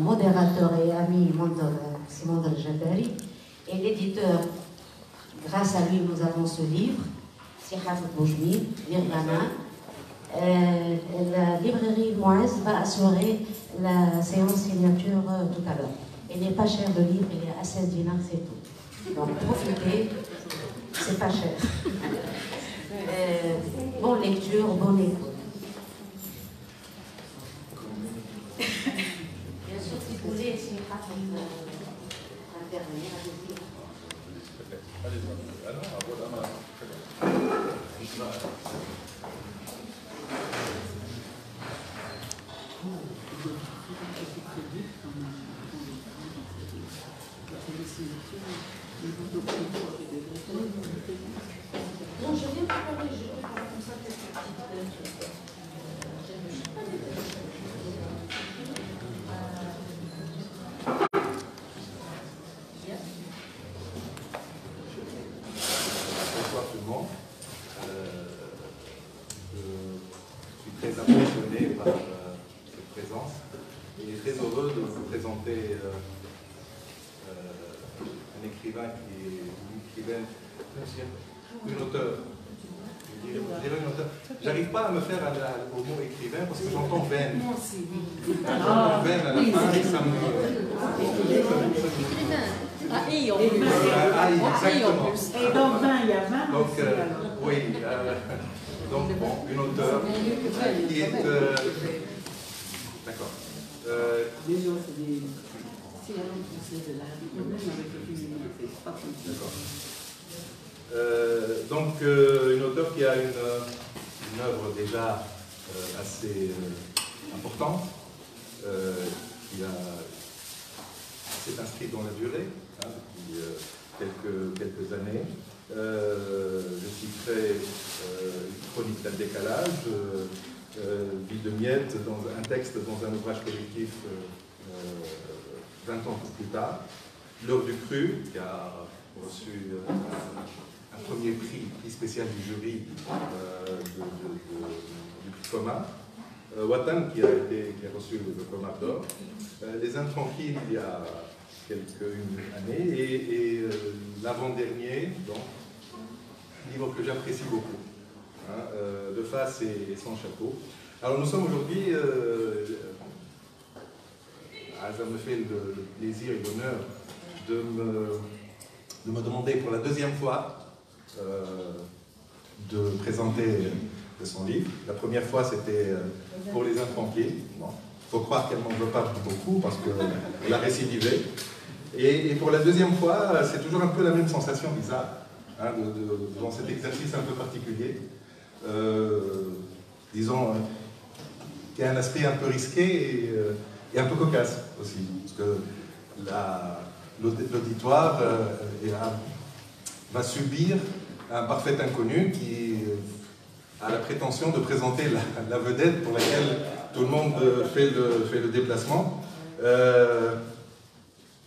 modérateur et ami Simon Al-Jabari, et l'éditeur. Grâce à lui, nous avons ce livre, Sihaf Boujmi, l'Irlana. La librairie Moïse va assurer la séance signature tout à l'heure. Il n'est pas cher le livre, il est à 16 dinars, c'est tout. Donc profitez, c'est pas cher. Bonne lecture, bonne écoute. Bien sûr, si vous voulez, si intervenir, allez-y. Non, je viens de parler, je vais parler comme ça quelques petites. Bonsoir tout le monde. Je suis très impressionné par cette présence et très heureux de vous présenter un écrivain qui est une écrivaine, une auteure. Je dirais une auteure. J'arrive pas à me faire au mot écrivain parce que j'entends veine. J'entends veine à la fin et ça me... exactement. Et dans 20, il y a 20 donc, aussi, alors. oui, donc bon, une auteure qui est... D'accord. Les gens, c'est des... C'est la langue française de l'art. Même avec le féminin, c'est pas comme ça. D'accord. Donc, une auteure qui a une œuvre déjà assez importante, qui s'est inscrite dans la durée, hein, depuis quelques années. Je citerai une chronique d'un décalage, Vie de Miette, dans un texte dans un ouvrage collectif 20 ans plus tard, L'heure du cru, qui a reçu un premier prix spécial du jury du prix commun, Watan, qui a reçu le commun d'or, Les Intranquilles, il y a quelques années, et l'avant-dernier, donc, livre que j'apprécie beaucoup, hein, De face et sans chapeau. Alors nous sommes aujourd'hui, ça me fait le plaisir et l'honneur de me demander pour la deuxième fois de présenter son livre. La première fois, c'était pour Les Intranquilles. Bon, faut croire qu'elle m'en veut pas beaucoup parce qu'elle a récidivé. Et pour la deuxième fois, c'est toujours un peu la même sensation bizarre, hein, dans cet exercice un peu particulier. Disons, qui a un aspect un peu risqué et un peu cocasse aussi. Parce que l'auditoire va subir un parfait inconnu qui a la prétention de présenter la vedette pour laquelle tout le monde fait le déplacement,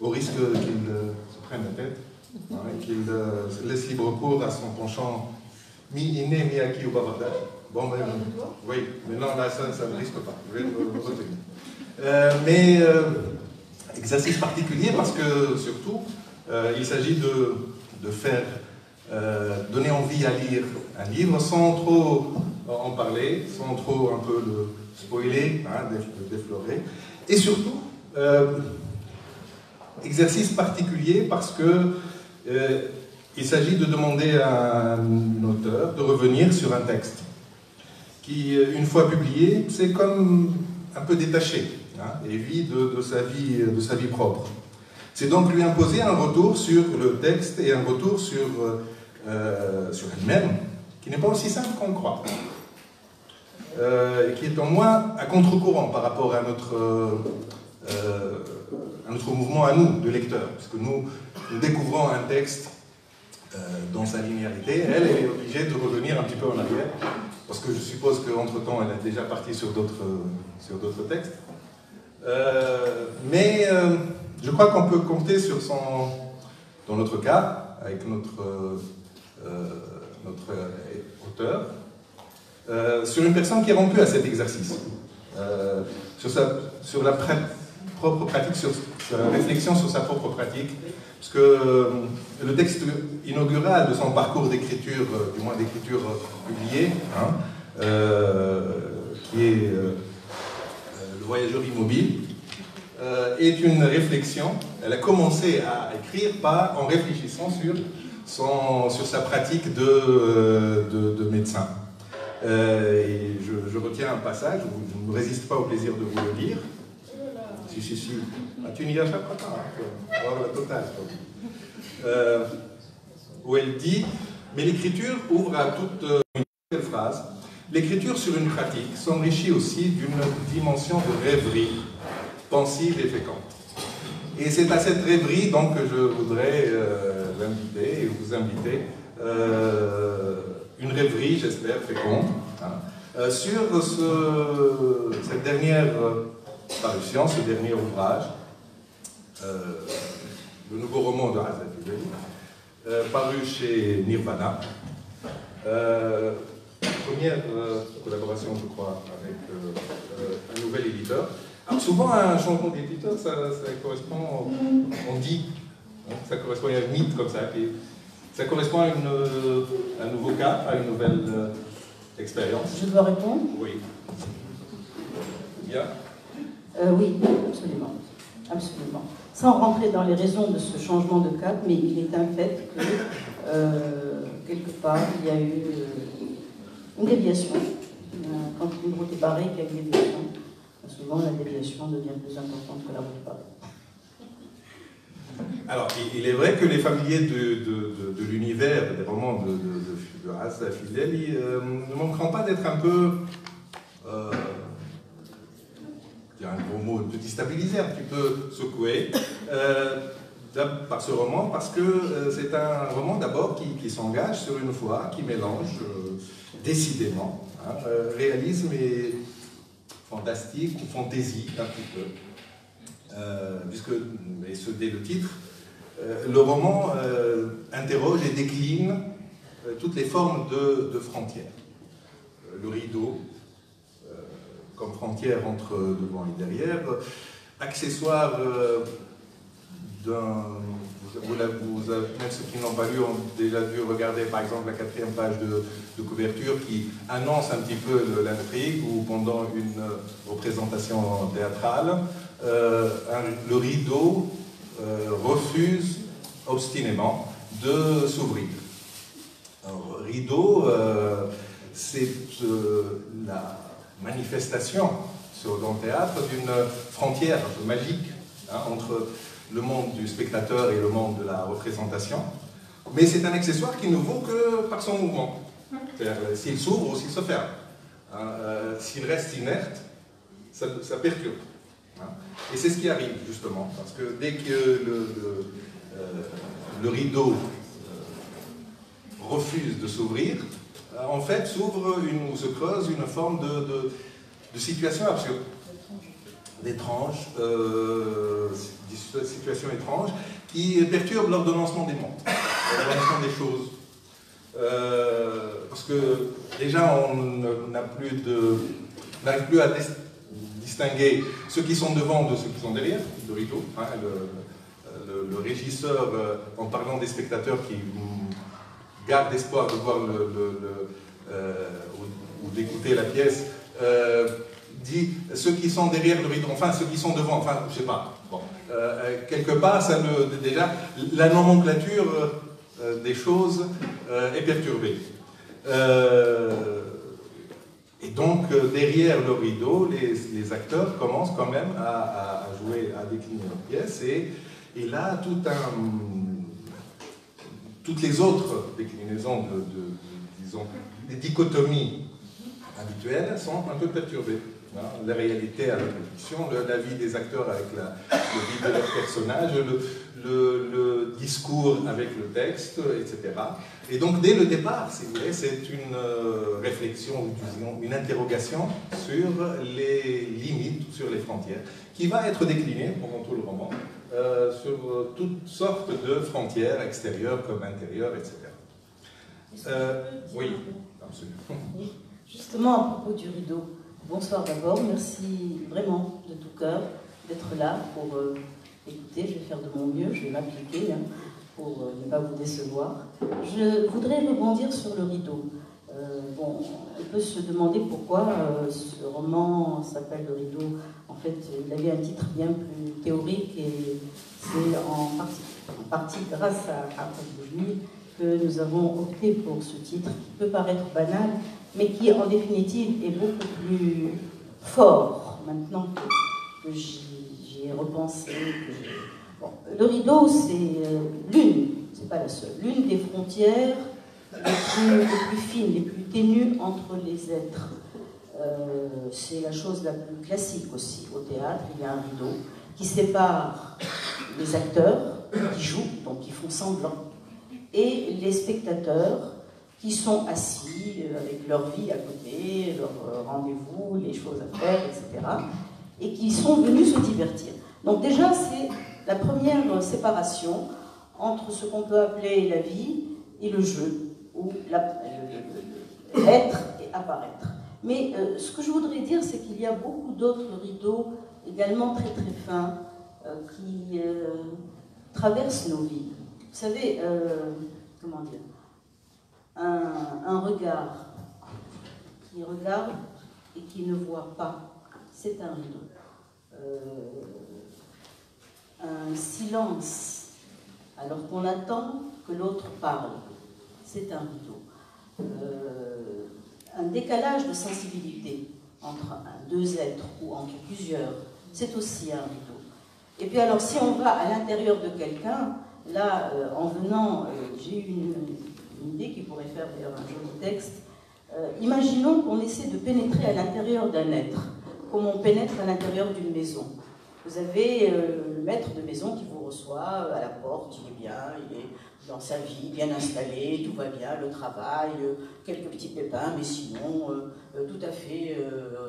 au risque qu'il se prenne la tête, hein, et qu'il laisse libre cours à son penchant mi-inné, mi-acquis ou bavardage. Bon, ben, oui, mais non, là, ça ne risque pas. Je vais me retenir. Mais exercice particulier parce que, surtout, il s'agit de faire donner envie à lire un livre sans trop en parler, sans trop un peu le spoiler, hein, déflorer. Et surtout, exercice particulier parce que il s'agit de demander à un auteur de revenir sur un texte qui, une fois publié, c'est comme un peu détaché, hein, et vit de sa vie propre. C'est donc lui imposer un retour sur le texte et un retour sur elle-même, qui n'est pas aussi simple qu'on le croit, et qui est en moins à contre-courant par rapport à notre mouvement à nous, de lecteurs, parce que nous découvrons un texte dans sa linéarité. Elle est obligée de revenir un petit peu en arrière, parce que je suppose qu'entre-temps, elle est déjà partie sur d'autres textes. Mais je crois qu'on peut compter sur dans notre cas, avec notre auteur, sur une personne qui est rompue à cet exercice, sur la propre pratique, sur sa réflexion sur sa propre pratique, parce que le texte inaugural de son parcours d'écriture, du moins d'écriture publiée, hein, qui est Le voyageur immobile, est une réflexion. Elle a commencé à écrire en réfléchissant sur sa pratique de médecin. Et je retiens un passage, je ne me résiste pas au plaisir de vous le lire. Si. Ah, tu n'y échapperas pas, hein, on va la totale. Où elle dit, mais l'écriture ouvre à toute une telle phrase. L'écriture sur une pratique s'enrichit aussi d'une dimension de rêverie, pensive et féconde. Et c'est à cette rêverie donc que je voudrais l'inviter et vous inviter, une rêverie, j'espère, féconde, hein, sur cette dernière parution, ce dernier ouvrage, le nouveau roman de Asa Fidel, paru chez Nirvana. Première collaboration, je crois, avec un nouvel éditeur. Alors souvent, un changement d'éditeur, ça correspond, on dit, hein, ça correspond à un mythe comme ça, ça correspond à un nouveau cas, à une nouvelle expérience. Je dois répondre? Oui. Bien. Oui, absolument. Absolument. Sans rentrer dans les raisons de ce changement de cap, mais il est un fait que, quelque part, il y a eu une déviation. Quand une route est barrée, il y a une déviation. Souvent, la déviation devient plus importante que la route barrée. Alors, il est vrai que les familiers de l'univers, des romans de Asa Fidel, ne manqueront pas d'être un peu... il y a un gros mot, de déstabiliser, un petit peu secoué par ce roman, parce que c'est un roman d'abord qui s'engage sur une voie qui mélange décidément réalisme et fantastique ou fantaisie un petit peu, puisque, et ce dès le titre, le roman interroge et décline toutes les formes de frontières. Le rideau, comme frontière entre devant et derrière, accessoire d'un... même ceux qui n'ont pas lu ont déjà dû regarder par exemple la 4e page de couverture qui annonce un petit peu l'intrigue, ou pendant une représentation théâtrale, le rideau refuse obstinément de s'ouvrir. Rideau, c'est la manifestation dans le théâtre d'une frontière magique entre le monde du spectateur et le monde de la représentation, mais c'est un accessoire qui ne vaut que par son mouvement, c'est-à-dire s'il s'ouvre ou s'il se ferme. S'il reste inerte, ça perturbe. Et c'est ce qui arrive justement, parce que dès que le rideau refuse de s'ouvrir, en fait s'ouvre ou se creuse une forme de situation absurde, d'étrange, situation étrange, qui perturbe l'ordonnancement des mondes, l'ordonnancement des choses. Parce que déjà on n'arrive plus à distinguer ceux qui sont devant de ceux qui sont derrière, le rideau. Le régisseur, en parlant des spectateurs qui gardent l'espoir de voir ou d'écouter la pièce, dit ceux qui sont derrière le rideau, enfin ceux qui sont devant, enfin je sais pas. Bon. Quelque part, déjà, la nomenclature des choses est perturbée. Et donc, derrière le rideau, les acteurs commencent quand même à jouer, à décliner leur pièce, et là, toutes les autres déclinaisons disons, des dichotomies habituelles sont un peu perturbées. La réalité avec la fiction, la vie des acteurs avec la vie de leurs personnages, le discours avec le texte, etc. Et donc, dès le départ, si vous voulez, c'est une réflexion, disons, une interrogation sur les limites, sur les frontières, qui va être déclinée pendant tout le roman sur toutes sortes de frontières extérieures comme intérieures, etc. Oui, absolument. Justement, à propos du rideau, bonsoir d'abord, merci vraiment de tout cœur d'être là pour écouter. Je vais faire de mon mieux, je vais m'appliquer pour ne pas vous décevoir. Je voudrais rebondir sur le rideau. Bon, on peut se demander pourquoi ce roman s'appelle Le Rideau. En fait, il avait un titre bien plus théorique et c'est en partie grâce à Paul que nous avons opté pour ce titre qui peut paraître banal, mais qui en définitive est beaucoup plus fort maintenant que j'y ai repensé. Bon, le rideau, c'est c'est pas la seule, l'une des frontières les plus fines, les plus ténues entre les êtres. C'est la chose la plus classique aussi. Au théâtre, il y a un rideau qui sépare les acteurs qui jouent, donc qui font semblant, et les spectateurs qui sont assis avec leur vie à côté, leur rendez-vous, les choses à faire, etc. et qui sont venus se divertir. Donc déjà, c'est la première séparation entre ce qu'on peut appeler la vie et le jeu, ou être et apparaître. Mais ce que je voudrais dire, c'est qu'il y a beaucoup d'autres rideaux, également très très fins, qui traversent nos vies. Vous savez, comment dire, un regard qui regarde et qui ne voit pas, c'est un rideau. Un silence, alors qu'on attend que l'autre parle, c'est un rideau. Un décalage de sensibilité entre deux êtres ou entre plusieurs, c'est aussi un rideau. Et puis alors, si on va à l'intérieur de quelqu'un, là, en venant, j'ai eu une idée qui pourrait faire d'ailleurs un joli texte. Imaginons qu'on essaie de pénétrer à l'intérieur d'un être, comme on pénètre à l'intérieur d'une maison. Vous avez le maître de maison qui vous reçoit à la porte, il est bien, il est dans sa vie, bien installé, tout va bien, le travail, quelques petits pépins, mais sinon tout à fait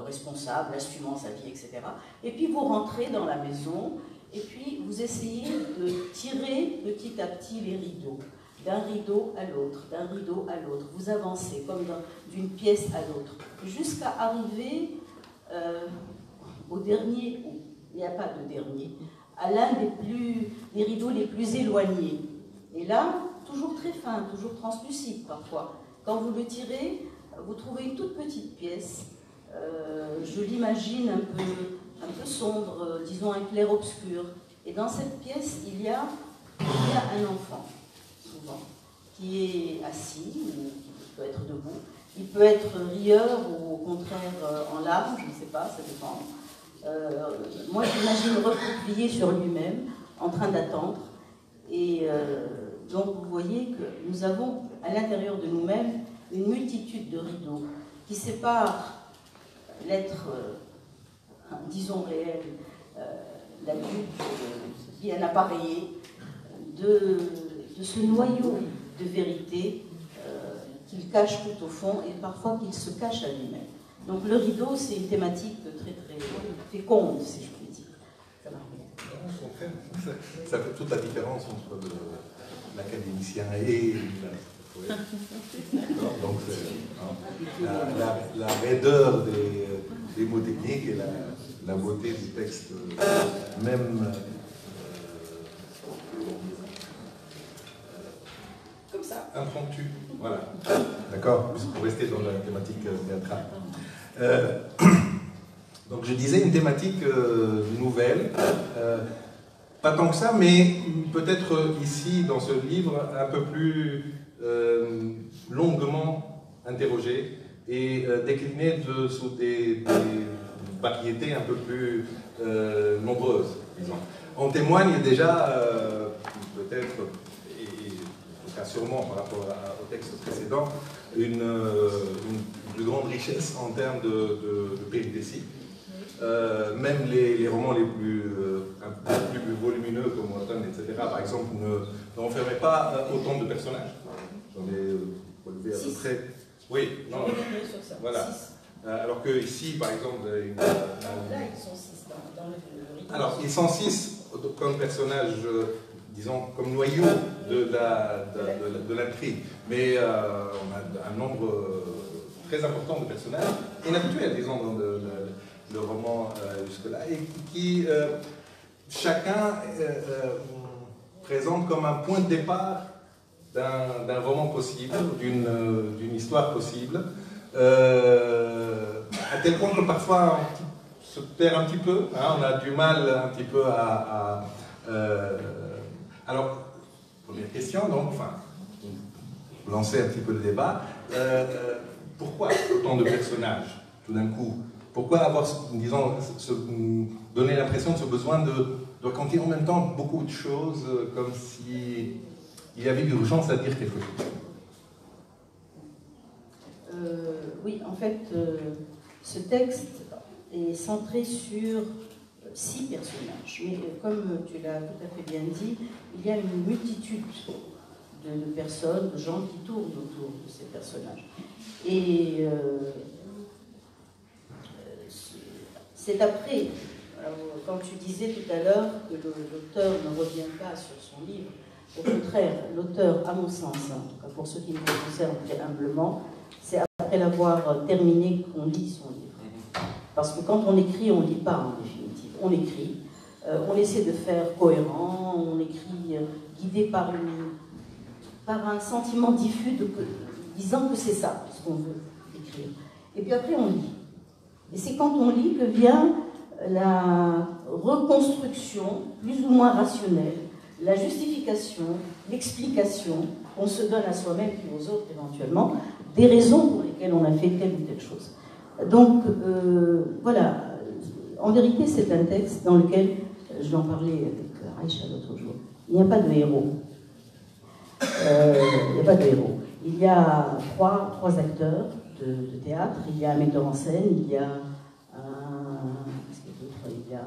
responsable, assumant sa vie, etc. Et puis vous rentrez dans la maison, et puis vous essayez de tirer petit à petit les rideaux, d'un rideau à l'autre, d'un rideau à l'autre. Vous avancez comme d'une pièce à l'autre, jusqu'à arriver au dernier, il n'y a pas de dernier, à l'un des rideaux les plus éloignés. Et là, toujours très fin, toujours translucide parfois. Quand vous le tirez, vous trouvez une toute petite pièce, je l'imagine un peu sombre, disons un clair-obscur. Et dans cette pièce, il y a un enfant, souvent, qui est assis, ou qui peut être debout. Il peut être rieur ou au contraire en larmes, je ne sais pas, ça dépend. Moi, j'imagine recroquevillé sur lui-même, en train d'attendre. Et donc, vous voyez que nous avons à l'intérieur de nous-mêmes une multitude de rideaux qui séparent l'être, disons réel, l'adulte bien appareillé, de ce noyau de vérité qu'il cache tout au fond et parfois qu'il se cache à lui-même. Donc le rideau, c'est une thématique très très féconde, si je puis dire. Ça fait toute la différence entre l'académicien et la donc la raideur des mots techniques et la beauté du texte, même comme ça. Impromptu, voilà. D'accord, pour rester dans la thématique théâtrale. Donc je disais une thématique nouvelle, pas tant que ça, mais peut-être ici dans ce livre un peu plus longuement interrogée et déclinée sous des variétés un peu plus nombreuses, disons. On témoigne déjà peut-être, et sûrement par rapport au texte précédent, une plus grande richesse en termes de péripéties. Même les romans les plus volumineux comme Automne, etc., par exemple, ne renfermaient pas autant de personnages. J'en ai relevé à peu près. Oui, non. Voilà. Alors que ici, par exemple, là, ils sont 6 dans le rythme. Alors, ils sont 6 comme personnages, disons, comme noyau de l'intrigue. Mais on a un nombre très important de personnages, inhabituels, disons, dans le roman jusque-là, et qui chacun présente comme un point de départ d'un roman possible, d'une histoire possible, à tel point que parfois on se perd un petit peu, hein, on a du mal un petit peu alors, première question, donc, enfin, pour lancer un petit peu le débat, pourquoi autant de personnages, tout d'un coup? Pourquoi avoir, disons, donner l'impression de ce besoin de raconter en même temps beaucoup de choses, comme si il y avait urgence à dire quelque chose? Oui, en fait, ce texte est centré sur 6 personnages. Mais comme tu l'as tout à fait bien dit, il y a une multitude de personnes, de gens qui tournent autour de ces personnages. Et c'est après, alors, quand tu disais tout à l'heure que l'auteur ne revient pas sur son livre, au contraire, l'auteur, à mon sens, en tout cas pour ceux qui me concernent très humblement, c'est après l'avoir terminé qu'on lit son livre. Parce que quand on écrit, on ne lit pas en définitive. On écrit, on essaie de faire cohérent, on écrit guidé par un sentiment diffus disant que c'est ça ce qu'on veut écrire. Et puis après on lit. Et c'est quand on lit que vient la reconstruction, plus ou moins rationnelle, la justification, l'explication qu'on se donne à soi-même et aux autres éventuellement, des raisons pour lesquelles on a fait telle ou telle chose. Donc voilà, en vérité c'est un texte dans lequel, je vais en parler avec Aïcha l'autre jour, il n'y a pas de héros. Il n'y a pas de héros. Il y a trois acteurs de théâtre, il y a un metteur en scène, il y a un... Qu'est-ce qu'il y a d'autre? Il y a...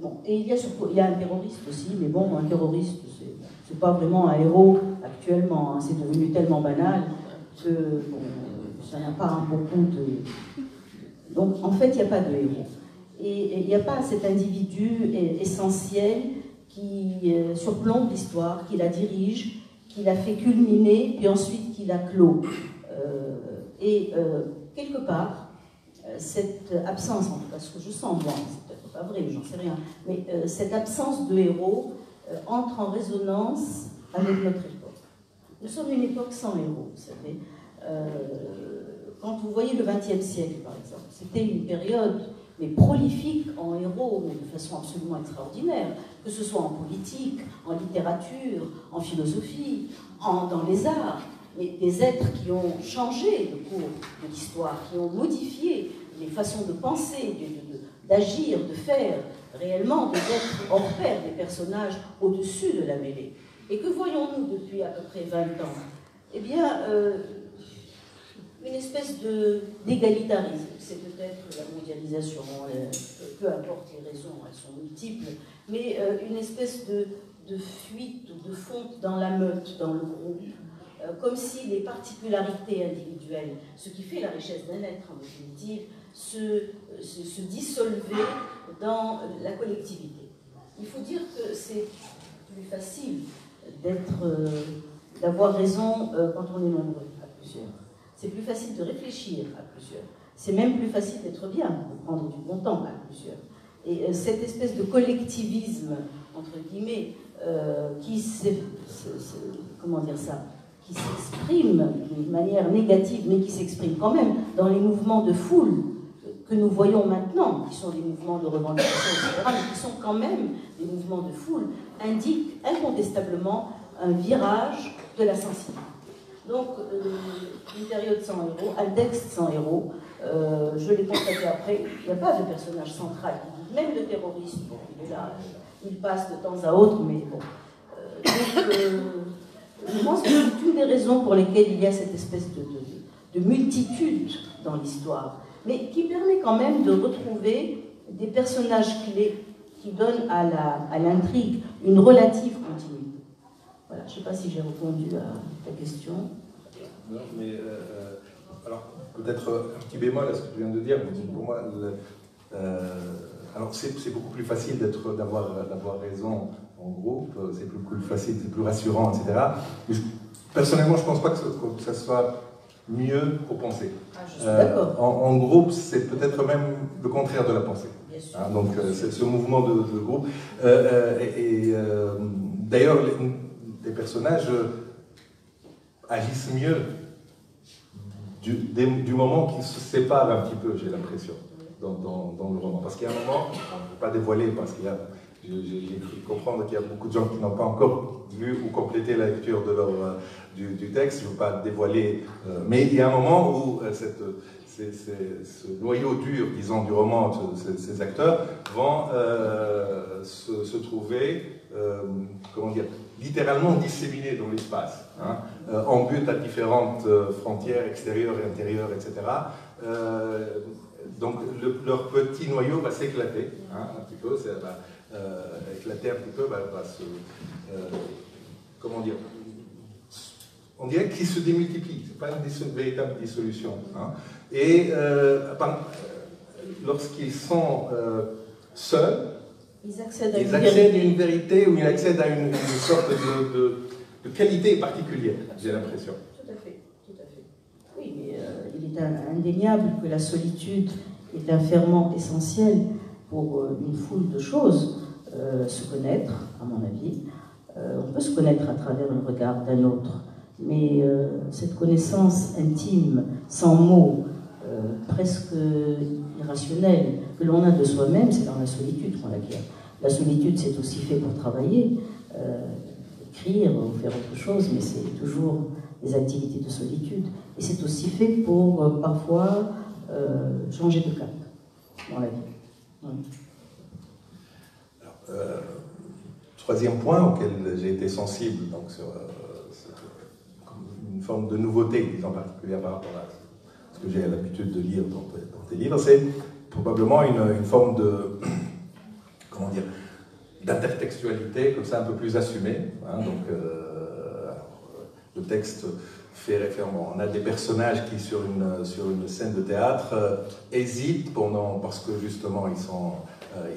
bon, et il y a un terroriste aussi, mais bon, un terroriste, c'est pas vraiment un héros actuellement, hein, c'est devenu tellement banal que bon, ça n'a pas beaucoup de... Donc en fait, il n'y a pas de héros. Et il n'y a pas cet individu essentiel qui surplombe l'histoire, qui la dirige, qui la fait culminer, puis ensuite qui la clôt. Quelque part, cette absence, en tout cas ce que je sens moi, c'est peut-être pas vrai, j'en sais rien, mais cette absence de héros entre en résonance avec notre époque. Nous sommes une époque sans héros, vous savez. Quand vous voyez le XXe siècle, par exemple, c'était une période mais prolifique en héros, mais de façon absolument extraordinaire, que ce soit en politique, en littérature, en philosophie, dans les arts, mais des êtres qui ont changé le cours de l'histoire, qui ont modifié les façons de penser, d'agir, de faire, réellement des êtres hors pair, des personnages au-dessus de la mêlée. Et que voyons-nous depuis à peu près 20 ans? Eh bien, une espèce d'égalitarisme. C'est peut-être la mondialisation, peu importe les raisons, elles sont multiples, mais une espèce de fuite ou de fonte dans la meute, dans le groupe, comme si les particularités individuelles, ce qui fait la richesse d'un être en définitive, se dissolvaient dans la collectivité. Il faut dire que c'est plus facile d'avoir raison quand on est nombreux, à plusieurs. C'est plus facile de réfléchir à plusieurs. C'est même plus facile d'être bien, de prendre du bon temps à plusieurs. Et cette espèce de collectivisme, entre guillemets, qui s'exprime d'une manière négative, mais qui s'exprime quand même dans les mouvements de foule que nous voyons maintenant, qui sont des mouvements de revendication, etc., mais qui sont quand même des mouvements de foule, indiquent incontestablement un virage de la sensibilité. Donc, une période sans héros, un texte sans héros, je l'ai constaté après, il n'y a pas de personnage central. Même le terroriste, bon, il est là, il passe de temps à autre, mais bon. Je pense que c'est une des raisons pour lesquelles il y a cette espèce de multitude dans l'histoire, mais qui permet quand même de retrouver des personnages clés qui donnent à l'intrigue une relative continuité. Voilà, je ne sais pas si j'ai répondu à ta question. Non, mais alors peut-être un petit bémol à ce que tu viens de dire. Pour moi, alors c'est beaucoup plus facile d'avoir raison en groupe, c'est plus facile, c'est plus rassurant, etc. Mais personnellement, je ne pense pas que ça soit mieux pour penser. Je suis d'accord. En groupe, c'est peut-être même le contraire de la pensée. Hein, donc c'est ce mouvement de groupe. D'ailleurs, les personnages agissent mieux du moment qu'ils se séparent un petit peu, j'ai l'impression, dans le roman. Parce qu'il y a un moment, on ne peut pas dévoiler, parce qu'il y a, j'ai cru comprendre qu'il y a beaucoup de gens qui n'ont pas encore lu ou complété la lecture de du texte, je ne veux pas dévoiler, mais il y a un moment où ce noyau dur, disons, du roman, ces acteurs, vont se trouver, comment dire, littéralement disséminés dans l'espace, hein, en but à différentes frontières extérieures et intérieures, etc. Donc leur petit noyau va s'éclater, hein, un petit peu, ça va éclater un petit peu, va se... comment dire, on dirait qu'ils se démultiplient, ce n'est pas une véritable dissolution. Hein. Et lorsqu'ils sont seuls, ils accèdent à une vérité ou ils accèdent à une sorte de qualité particulière, j'ai l'impression. Tout à fait, tout à fait. Oui, mais il est indéniable que la solitude est un ferment essentiel pour une foule de choses. Se connaître, à mon avis. On peut se connaître à travers le regard d'un autre, mais cette connaissance intime, sans mots, presque irrationnelle, que l'on a de soi-même, c'est dans la solitude qu'on l'acquiert. La solitude, c'est aussi fait pour travailler, écrire ou faire autre chose, mais c'est toujours des activités de solitude. Et c'est aussi fait pour, parfois, changer de cap dans la vie. Ouais. Troisième point auquel j'ai été sensible, donc sur une forme de nouveauté, disons particulière par rapport à ce que j'ai l'habitude de lire dans tes livres, c'est probablement une forme de, comment dire, d'intertextualité, comme ça un peu plus assumée. Hein, donc, le texte fait référence. On a des personnages qui, sur une scène de théâtre, hésitent parce que justement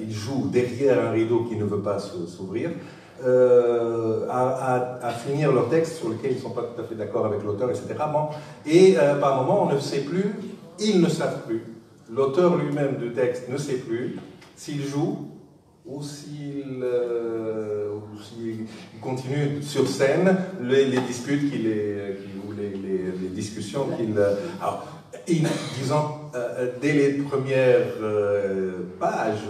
ils jouent derrière un rideau qui ne veut pas s'ouvrir, à finir leur texte sur lequel ils ne sont pas tout à fait d'accord avec l'auteur, etc. Bon. Et par moment, on ne sait plus, ils ne savent plus, l'auteur lui-même du texte ne sait plus s'il joue ou s'il continue sur scène les disputes ou les discussions qu'il... Alors, disons, dès les premières pages,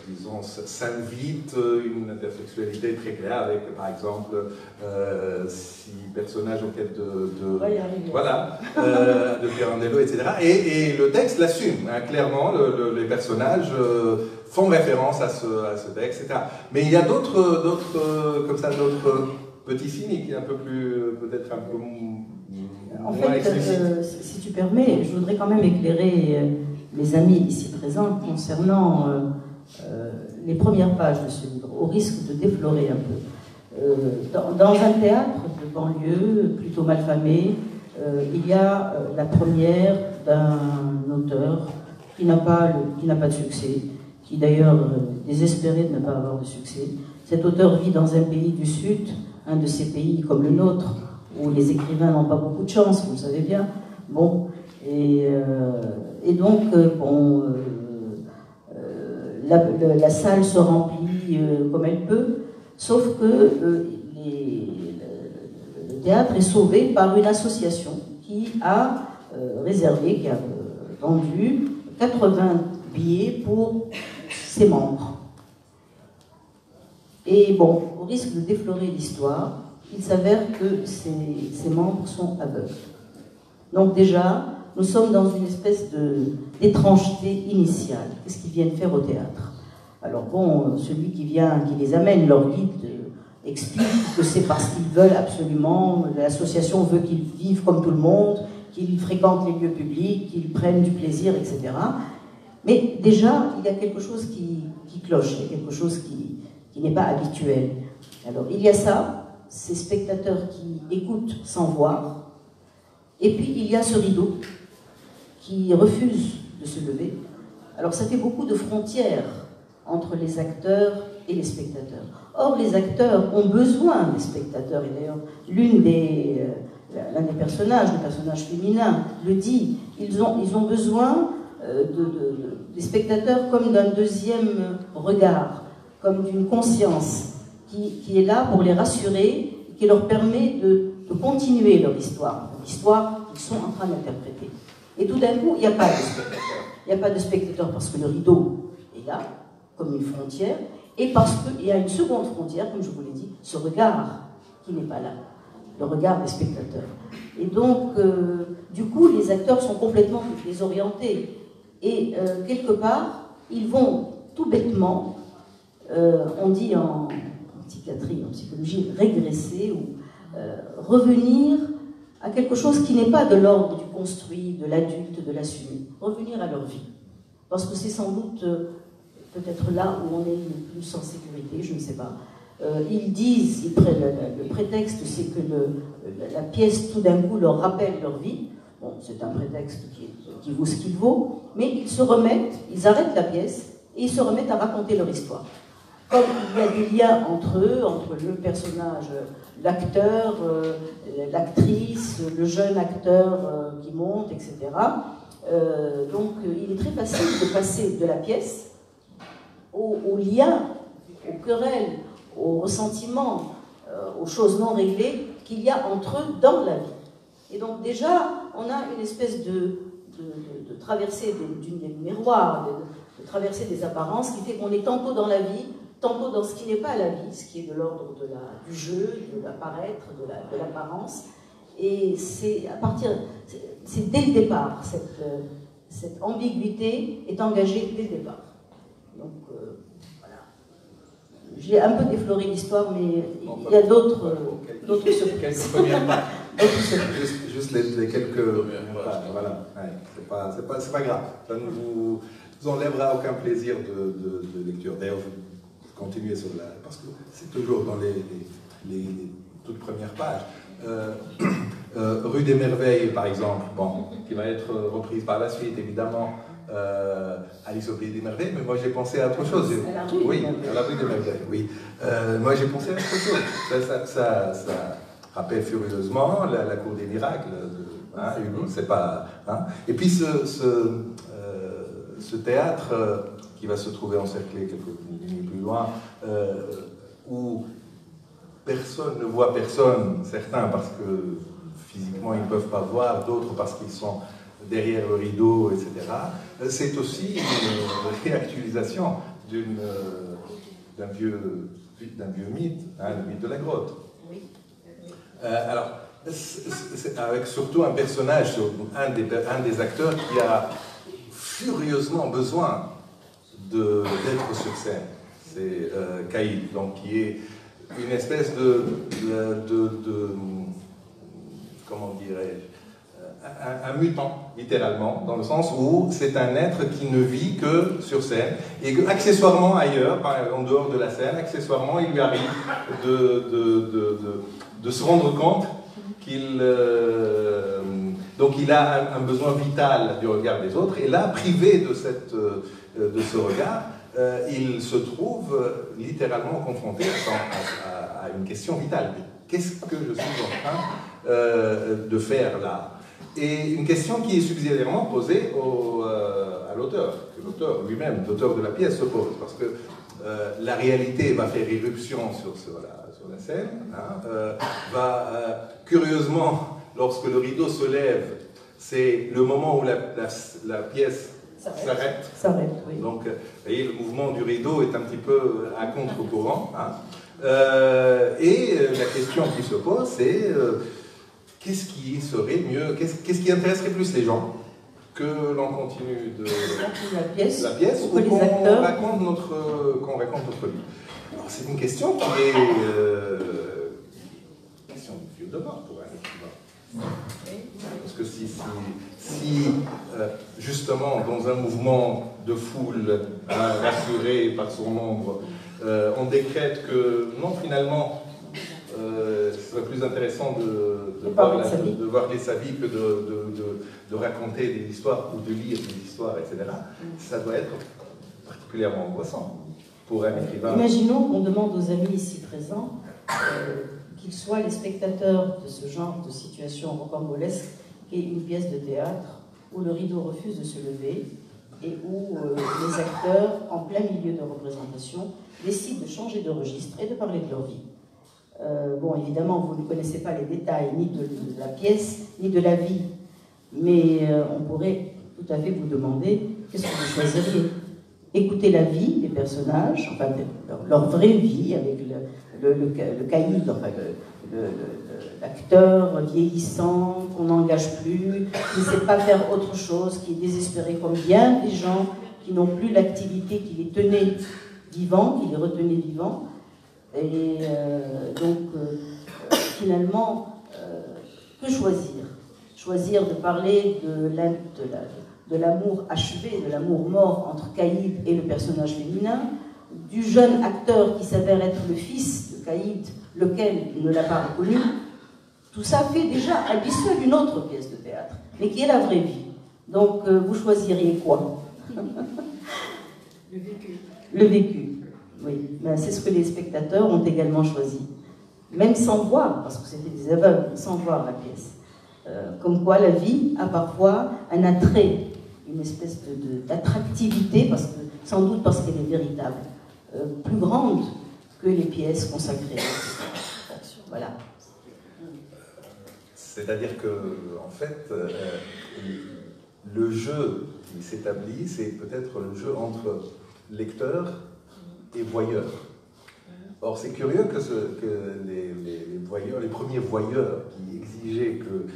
disons, s'invite une intersexualité très claire avec, par exemple, 6 personnages en quête voilà, de Pirandello, etc. Et le texte l'assume, hein, clairement, les personnages font référence à ce texte, etc. Mais il y a d'autres petits signes qui est un peu plus, peut-être un peu... En fait, si tu permets, je voudrais quand même éclairer les amis ici présents concernant les premières pages de ce livre, au risque de déflorer un peu. Dans un théâtre de banlieue, plutôt malfamé, il y a la première d'un auteur qui n'a pas de succès, qui d'ailleurs est désespéré de ne pas avoir de succès. Cet auteur vit dans un pays du Sud, un de ces pays comme le nôtre, où les écrivains n'ont pas beaucoup de chance, vous le savez bien. Bon, et donc, la salle se remplit comme elle peut, sauf que le théâtre est sauvé par une association qui a réservé, qui a vendu 80 billets pour ses membres. Et bon, au risque de déflorer l'histoire, il s'avère que ces membres sont aveugles. Donc déjà, nous sommes dans une espèce d'étrangeté initiale. Qu'est-ce qu'ils viennent faire au théâtre? Alors bon, celui qui les amène, leur guide, explique que c'est parce qu'ils veulent absolument, l'association veut qu'ils vivent comme tout le monde, qu'ils fréquentent les lieux publics, qu'ils prennent du plaisir, etc. Mais déjà, il y a quelque chose qui cloche, il y a quelque chose qui n'est pas habituel. Alors il y a ça, ces spectateurs qui écoutent sans voir, et puis il y a ce rideau qui refuse de se lever. Alors ça fait beaucoup de frontières entre les acteurs et les spectateurs. Or, les acteurs ont besoin des spectateurs, et d'ailleurs, l'une des l'un des personnages, le personnage féminin, le dit. Ils ont besoin des spectateurs comme d'un deuxième regard, comme d'une conscience qui est là pour les rassurer, qui leur permet de continuer leur histoire, l'histoire qu'ils sont en train d'interpréter. Et tout d'un coup, il n'y a pas de spectateurs. Il n'y a pas de spectateurs parce que le rideau est là, comme une frontière, et parce qu'il y a une seconde frontière, comme je vous l'ai dit, ce regard qui n'est pas là, le regard des spectateurs. Et donc, du coup, les acteurs sont complètement désorientés. Et quelque part, ils vont tout bêtement, on dit en psychiatrie, en psychologie, régresser ou revenir à quelque chose qui n'est pas de l'ordre du construit, de l'adulte, de l'assumé. Revenir à leur vie. Parce que c'est sans doute peut-être là où on est le plus en sécurité, je ne sais pas. Ils disent, le prétexte, c'est que la pièce tout d'un coup leur rappelle leur vie. Bon, c'est un prétexte qui vaut ce qu'il vaut, mais ils se remettent, ils arrêtent la pièce et ils se remettent à raconter leur histoire. Comme il y a des liens entre eux, entre le personnage, l'acteur, l'actrice, le jeune acteur qui monte, etc. Donc il est très facile de passer de la pièce aux liens, aux querelles, aux ressentiments, aux choses non réglées qu'il y a entre eux dans la vie. Et donc déjà, on a une espèce de traversée d'une miroir, de traversée des apparences qui fait qu'on est tantôt dans la vie, tantôt dans ce qui n'est pas la vie, ce qui est de l'ordre du jeu, de l'apparaître, de l'apparence. Et c'est dès le départ, cette ambiguïté est engagée dès le départ. Donc voilà. J'ai un peu défloré l'histoire, mais il y a d'autres quelques premières pages. Juste les quelques premières pages. Voilà. Ouais, c'est pas grave. Ça ne vous enlèvera aucun plaisir de lecture. D'ailleurs, vous continuez sur parce que c'est toujours dans les toutes premières pages. Rue des Merveilles, par exemple, bon, qui va être reprise par la suite, évidemment. Alice au Pays des Merveilles, mais moi j'ai pensé à autre chose. Oui, à la rue des Merveilles, oui. Moi j'ai pensé à autre chose. Ça rappelle furieusement la Cour des Miracles, Hugo, c'est pas. Hein. Et puis ce théâtre qui va se trouver encerclé quelques minutes plus loin, où personne ne voit personne, certains parce que physiquement ils ne peuvent pas voir, d'autres parce qu'ils sont derrière le rideau, etc. C'est aussi une réactualisation d'un vieux mythe, le mythe de la grotte. Oui. Alors, avec surtout un personnage, un des acteurs qui a furieusement besoin d'être sur scène. C'est Caïd, donc qui est une espèce de comment dirais-je, un mutant, littéralement, dans le sens où c'est un être qui ne vit que sur scène, et que, accessoirement ailleurs, en dehors de la scène, accessoirement, il lui arrive de se rendre compte qu'il donc il a un besoin vital du regard des autres, et là, privé de ce regard, il se trouve littéralement confronté à une question vitale. Qu'est-ce que je suis en train de faire là? Et une question qui est subsidiairement posée à l'auteur, que l'auteur lui-même, l'auteur de la pièce, se pose, parce que la réalité va faire irruption sur la scène, curieusement, lorsque le rideau se lève, c'est le moment où la pièce s'arrête. Oui. Donc, vous voyez, le mouvement du rideau est un petit peu à contre-courant. Et la question qui se pose, c'est qu'est-ce qui serait mieux, qu'est-ce qui intéresserait plus les gens, que l'on continue la pièce ou qu'on raconte notre vie. Alors, c'est une question qui est question de vieux de mort pour un écrivain. Parce que si justement, dans un mouvement de foule, rassuré par son nombre, on décrète que non, finalement, ce serait plus intéressant de voir sa vie que de raconter des histoires ou de lire des histoires, etc. Ça doit être particulièrement angoissant pour un écrivain. Imaginons qu'on demande aux amis ici présents qu'ils soient les spectateurs de ce genre de situation rocambolesque qu'est une pièce de théâtre où le rideau refuse de se lever et où les acteurs, en plein milieu de représentation, décident de changer de registre et de parler de leur vie. Bon, évidemment, vous ne connaissez pas les détails ni de la pièce, ni de la vie, mais on pourrait tout à fait vous demander qu'est-ce que vous choisiriez. Écouter la vie des personnages, enfin leur vraie vie, avec le caïd, enfin l'acteur vieillissant, qu'on n'engage plus, qui ne sait pas faire autre chose, qui est désespéré comme bien des gens qui n'ont plus l'activité qui les tenait vivants, qui les retenait vivants. Et finalement, que choisir? Choisir de parler de l'amour achevé, de l'amour mort entre Caïd et le personnage féminin, du jeune acteur qui s'avère être le fils de Caïd, lequel il ne l'a pas reconnu. Tout ça fait déjà à lui seul une autre pièce de théâtre, mais qui est la vraie vie. Donc, vous choisiriez quoi? Le vécu. Le vécu, oui. Ben, c'est ce que les spectateurs ont également choisi. Même sans voir, parce que c'était des aveugles, sans voir la pièce. Comme quoi la vie a parfois un attrait, une espèce d'attractivité, sans doute parce qu'elle est véritable, plus grande que les pièces consacrées. Voilà. C'est-à-dire que, en fait, le jeu qui s'établit, c'est peut-être le jeu entre lecteur et voyeur. Or, c'est curieux que les voyeurs, les premiers voyeurs qui exigeaient que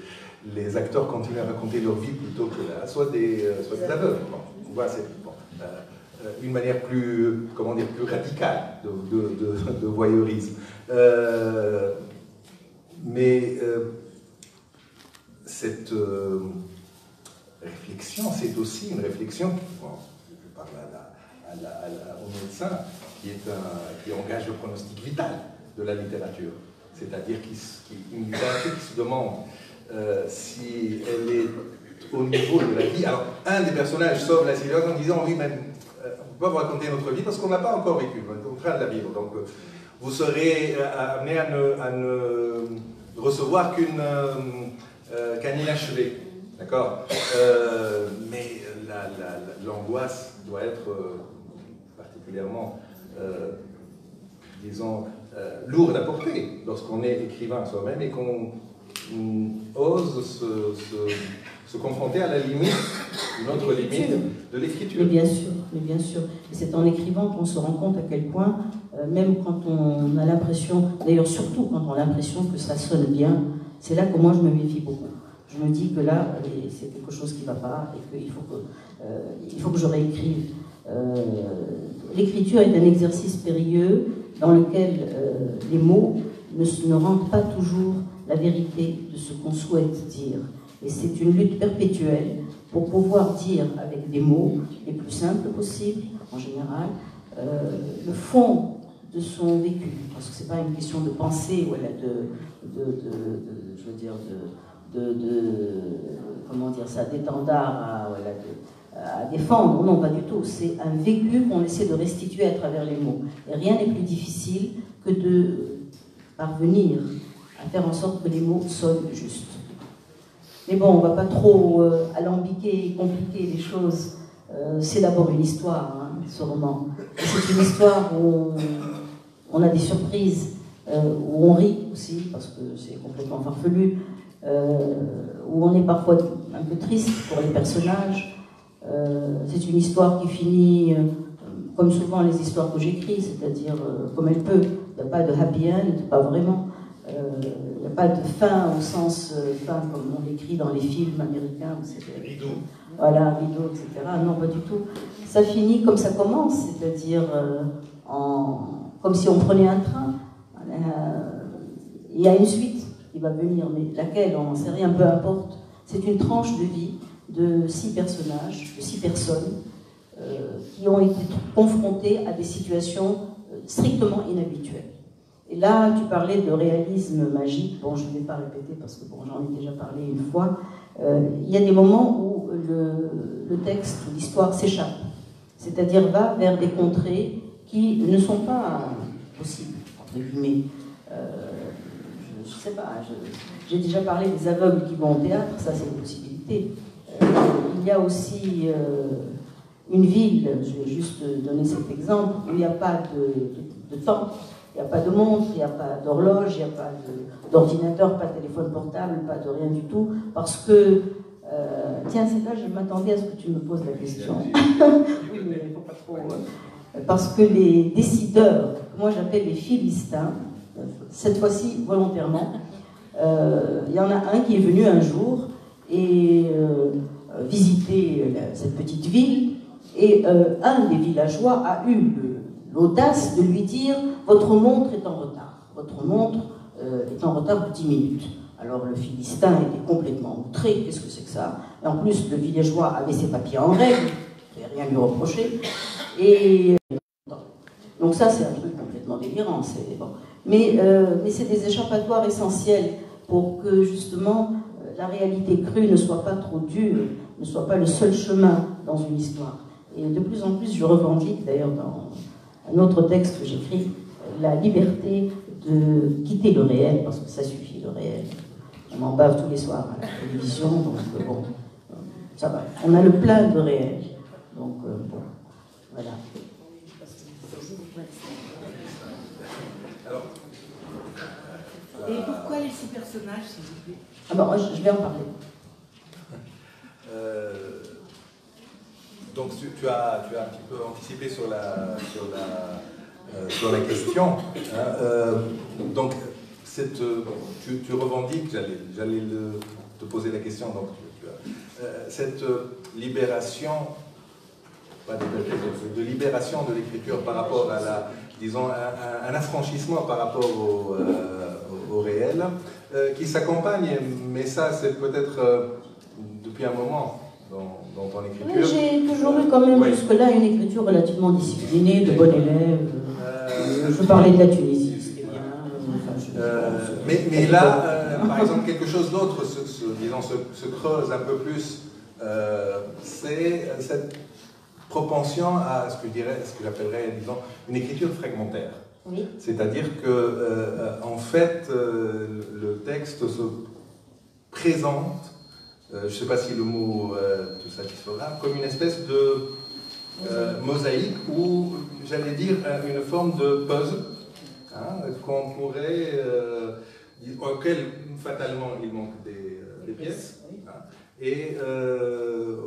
les acteurs continuent à raconter leur vie plutôt que là, soient des aveugles. Bon, on voit, c'est une manière plus, comment dire, plus radicale de voyeurisme. Mais cette réflexion, c'est aussi une réflexion, bon, je parle au médecin, qui engage le pronostic vital de la littérature. C'est-à-dire une littérature qui se demande si elle est au niveau de la vie. Alors, un des personnages sauve la situation en disant, oui, même, on ne peut pas vous raconter notre vie parce qu'on ne l'a pas encore vécue, on est en train de la vivre. Donc, vous serez amené à ne recevoir qu'un inachevé. D'accord, mais l'angoisse doit être particulièrement, disons, lourde à porter lorsqu'on est écrivain soi-même et qu'on ose se confronter à la limite, une autre limite de l'écriture. Mais bien sûr. Et c'est en écrivant qu'on se rend compte à quel point, même quand on a l'impression, d'ailleurs surtout quand on a l'impression que ça sonne bien, c'est là que moi je me méfie beaucoup. Je me dis que là, c'est quelque chose qui ne va pas et qu'il faut que je réécrive. L'écriture est un exercice périlleux dans lequel les mots ne rendent pas toujours la vérité de ce qu'on souhaite dire. Et c'est une lutte perpétuelle pour pouvoir dire avec des mots les plus simples possibles, en général, le fond de son vécu. Parce que ce n'est pas une question de pensée, voilà, comment dire ça, d'étendard à défendre. Non, pas du tout. C'est un vécu qu'on essaie de restituer à travers les mots. Et rien n'est plus difficile que de parvenir à faire en sorte que les mots sonnent juste. Mais bon, on ne va pas trop alambiquer et compliquer les choses. C'est d'abord une histoire, hein, ce roman. Et c'est une histoire où on a des surprises, où on rit aussi, parce que c'est complètement farfelu, où on est parfois un peu triste pour les personnages. C'est une histoire qui finit, comme souvent les histoires que j'écris, c'est-à-dire comme elle peut. Il n'y a pas de happy end, pas vraiment. Il n'y a pas de fin au sens fin comme on l'écrit dans les films américains. Rideau. Voilà, rideau, etc. Non, pas du tout. Ça finit comme ça commence, c'est-à-dire comme si on prenait un train. Il y a une suite qui va venir, mais laquelle, on n'en sait rien, peu importe. C'est une tranche de vie de 6 personnages, de 6 personnes qui ont été confrontées à des situations strictement inhabituelles. Et là, tu parlais de réalisme magique. Bon, je ne vais pas répéter parce que bon, j'en ai déjà parlé une fois. Il y a des moments où le texte ou l'histoire s'échappe, c'est-à-dire va vers des contrées qui ne sont pas possibles, entre guillemets. je ne sais pas, j'ai déjà parlé des aveugles qui vont au théâtre, ça c'est une possibilité. Il y a aussi une ville, je vais juste donner cet exemple, où il n'y a pas de temps, il n'y a pas de montre, il n'y a pas d'horloge, il n'y a pas d'ordinateur, pas de téléphone portable, pas de rien du tout, parce que, tiens, c'est là, je m'attendais à ce que tu me poses la question. Oui, mais il ne faut pas trop... Parce que les décideurs, moi j'appelle les Philistins, cette fois-ci volontairement, il y en a un qui est venu un jour et visiter cette petite ville, et un des villageois a eu l'audace de lui dire « Votre montre est en retard, votre montre est en retard de 10 minutes ». Alors le Philistin était complètement outré, qu'est-ce que c'est que ça? Et en plus, le villageois avait ses papiers en règle, il ne pouvait rien lui reprocher. Et donc ça, c'est un truc complètement délirant. Bon. Mais c'est des échappatoires essentiels pour que justement la réalité crue ne soit pas trop dure, ne soit pas le seul chemin dans une histoire. Et de plus en plus, je revendique d'ailleurs dans un autre texte que j'écris, la liberté de quitter le réel, parce que ça suffit, le réel. On m'en bave tous les soirs à la télévision, donc bon, ça va. On a le plein de réel. Donc bon, voilà. Alors, et pourquoi les 6 personnages, s'il vous plaît? Ah bon, je vais en parler. Donc tu as un petit peu anticipé sur la question. Donc tu revendiques, j'allais te poser la question, donc cette libération, pas de libération de l'écriture par rapport à disons, un affranchissement par rapport au réel, qui s'accompagne, mais ça c'est peut-être depuis un moment dans ton écriture. Oui, j'ai toujours eu quand même jusque-là une écriture relativement disciplinée, de bon élève. Je parlais de la Tunisie, c'était bien. Mais là, par exemple, quelque chose d'autre se creuse un peu plus. C'est cette propension à ce que j'appellerais, disons, une écriture fragmentaire. Oui. C'est-à-dire que, en fait, le texte se présente, je ne sais pas si le mot te satisfera, comme une espèce de mosaïque ou, j'allais dire, une forme de puzzle qu'on pourrait, auquel fatalement il manque des pièces. Et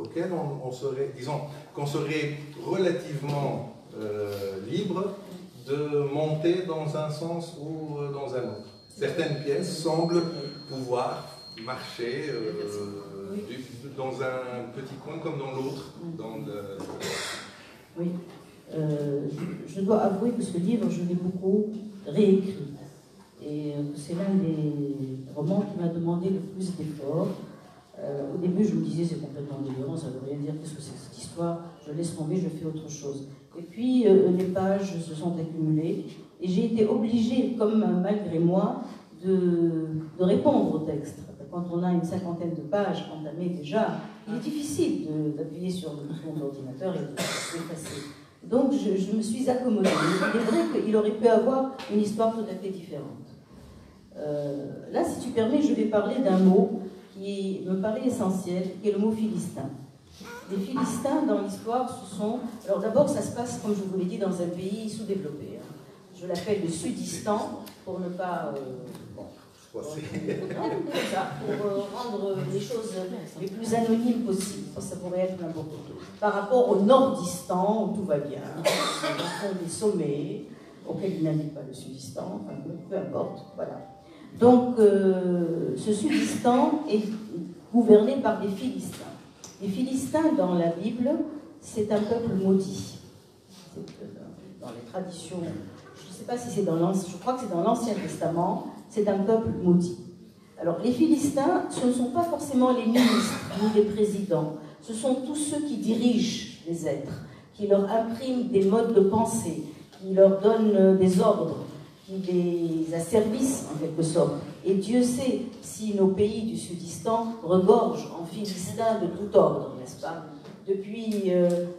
auquel on serait, disons, qu'on serait relativement libre de monter dans un sens ou dans un autre. Certaines pièces semblent pouvoir marcher dans un petit coin comme dans l'autre. Oui. Je dois avouer que ce livre, je l'ai beaucoup réécrit. Et c'est l'un des romans qui m'a demandé le plus d'efforts. Au début, je me disais, c'est complètement délirant, ça ne veut rien dire, qu'est-ce que c'est que cette histoire? Je laisse tomber, je fais autre chose. Et puis, les pages se sont accumulées, et j'ai été obligée, comme malgré moi, de répondre au texte. Quand on a une 50aine de pages entamées déjà, il est difficile d'appuyer sur le bouton de l'ordinateur et de l'effacer. Donc, je me suis accommodée. Il est vrai qu'il aurait pu avoir une histoire tout à fait différente. Là, si tu permets, je vais parler d'un mot qui me paraît essentiel, qui est le mot philistin. Les Philistins, dans l'histoire, ce sont... Alors d'abord, ça se passe, comme je vous l'ai dit, dans un pays sous-développé. Je l'appelle le Sudistan, pour ne pas... pour rendre les choses les plus anonymes possibles. Ça pourrait être n'importe où. Par rapport au Nordistan, où tout va bien, au fond des sommets, auquel il n'indique pas le Sudistan, enfin, peu importe, voilà. Donc, ce Sudistan est gouverné par des Philistins. Les Philistins, dans la Bible, c'est un peuple maudit. Dans les traditions, je ne sais pas si c'est dans l'Ancien, je crois que c'est dans l'Ancien Testament, c'est un peuple maudit. Alors, les Philistins, ce ne sont pas forcément les ministres ni les présidents, ce sont tous ceux qui dirigent les êtres, qui leur impriment des modes de pensée, qui leur donnent des ordres, qui les asservissent en quelque sorte. Et Dieu sait si nos pays du Sudistan regorgent en Philistins de tout ordre, n'est-ce pas? Depuis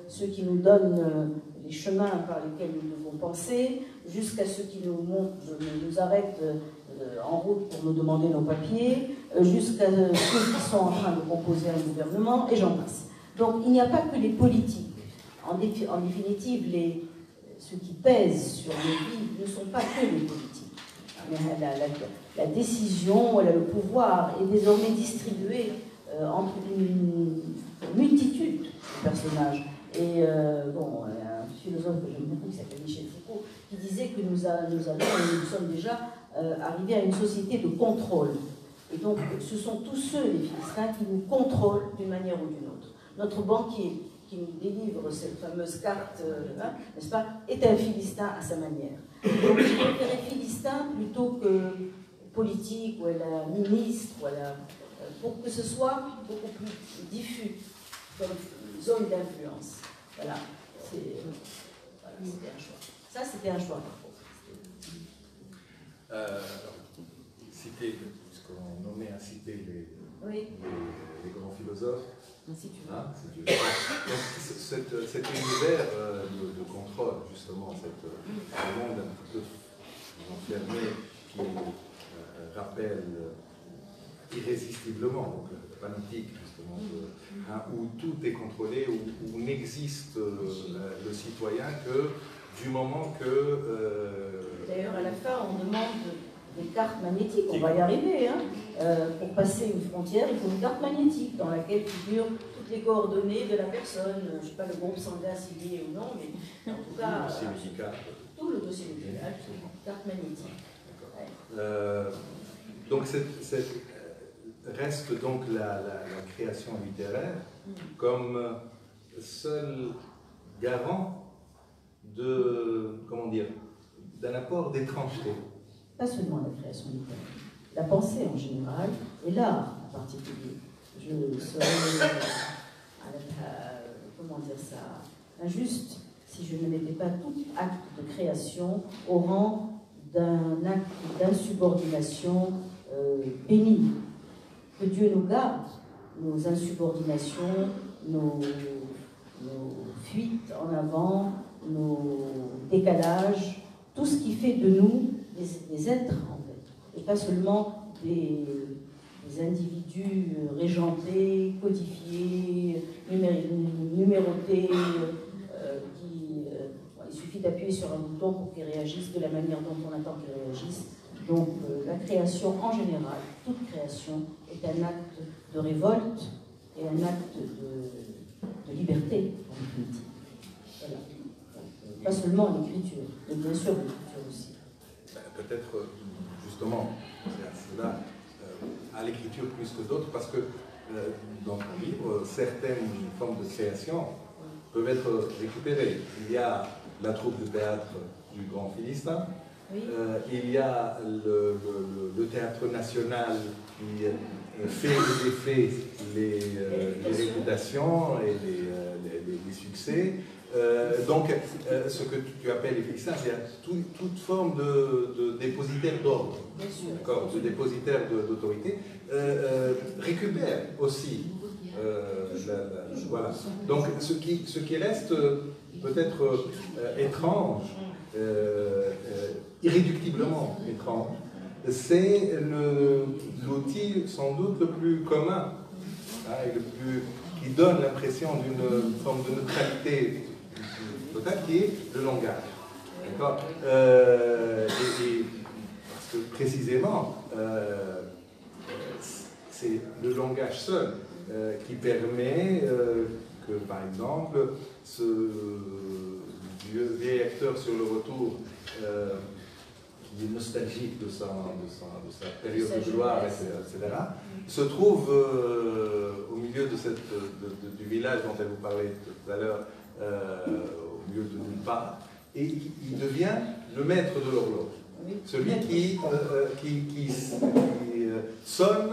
ceux qui nous donnent les chemins par lesquels nous devons penser, jusqu'à ceux qui nous arrêtent en route pour nous demander nos papiers, jusqu'à ceux qui sont en train de composer un gouvernement, et j'en passe. Donc il n'y a pas que les politiques. En définitive, ceux qui pèsent sur les vies ne sont pas que les politiques. La décision, le pouvoir est désormais distribué entre une multitude de personnages. Et un philosophe que j'aime beaucoup, qui s'appelle Michel Foucault, qui disait que nous sommes déjà arrivés à une société de contrôle. Et donc, ce sont tous ceux, les Philistins, qui nous contrôlent d'une manière ou d'une autre. Notre banquier, qui nous délivre cette fameuse carte, n'est-ce pas, est un Philistin à sa manière. Donc, je préférais Philistin plutôt que politique, ou la ministre, pour que ce soit beaucoup plus diffus comme zone d'influence. Voilà, c'était un choix. Ça, c'était un choix, par contre. Puisqu'on nommait à citer Oui. les grands philosophes, si tu veux. Si tu veux. Donc, cet univers de contrôle, justement, ce monde un petit peu enfermé qui rappelle irrésistiblement, donc le panoptique, justement, où tout est contrôlé, où n'existe le citoyen que du moment que... D'ailleurs, à la fin, on demande des cartes magnétiques, on va y arriver. Pour passer une frontière, il faut une carte magnétique dans laquelle figurent toutes les coordonnées de la personne, je ne sais pas, le groupe sanguin s'il y est ou non, mais en tout cas, tout le dossier médical, une carte magnétique. Donc, reste donc la création littéraire comme seul garant d'un apport d'étrangeté. Pas seulement la création littéraire, la pensée en général, et l'art en particulier. Je serais, comment dire ça, injuste si je ne mettais pas tout acte de création au rang d'un acte d'insubordination bénigne. Que Dieu nous garde nos insubordinations, nos fuites en avant, nos décalages, tout ce qui fait de nous des êtres, en fait, et pas seulement des individus régentés, codifiés, numérotés, il suffit d'appuyer sur un bouton pour qu'ils réagissent de la manière dont on attend qu'ils réagissent. Donc la création en général, toute création, est un acte de révolte et un acte de liberté, en définitive. Voilà. Pas seulement l'écriture, mais bien sûr l'écriture aussi. Peut-être, justement, c'est là, à l'écriture plus que d'autres, parce que dans le livre, certaines formes de création peuvent être récupérées. Il y a la troupe de théâtre du Grand Philistin, oui. Il y a le théâtre national qui fait des effets les réputations et les succès. Donc, ce que tu appelles les Philistins, c'est toute forme de dépositaire d'ordre, de dépositaire d'autorité, récupère aussi. Voilà. Donc, ce qui reste peut-être étrange, irréductiblement étrange, c'est l'outil sans doute le plus commun, et qui donne l'impression d'une forme de neutralité totale, qui est le langage. D'accord, parce que précisément, c'est le langage seul qui permet que, par exemple, ce vieil acteur sur le retour, qui est nostalgique de sa période de gloire, etc., se trouve au milieu du village dont elle vous parlait tout à l'heure, au milieu de nulle part, et il devient le maître de l'horloge. Celui qui sonne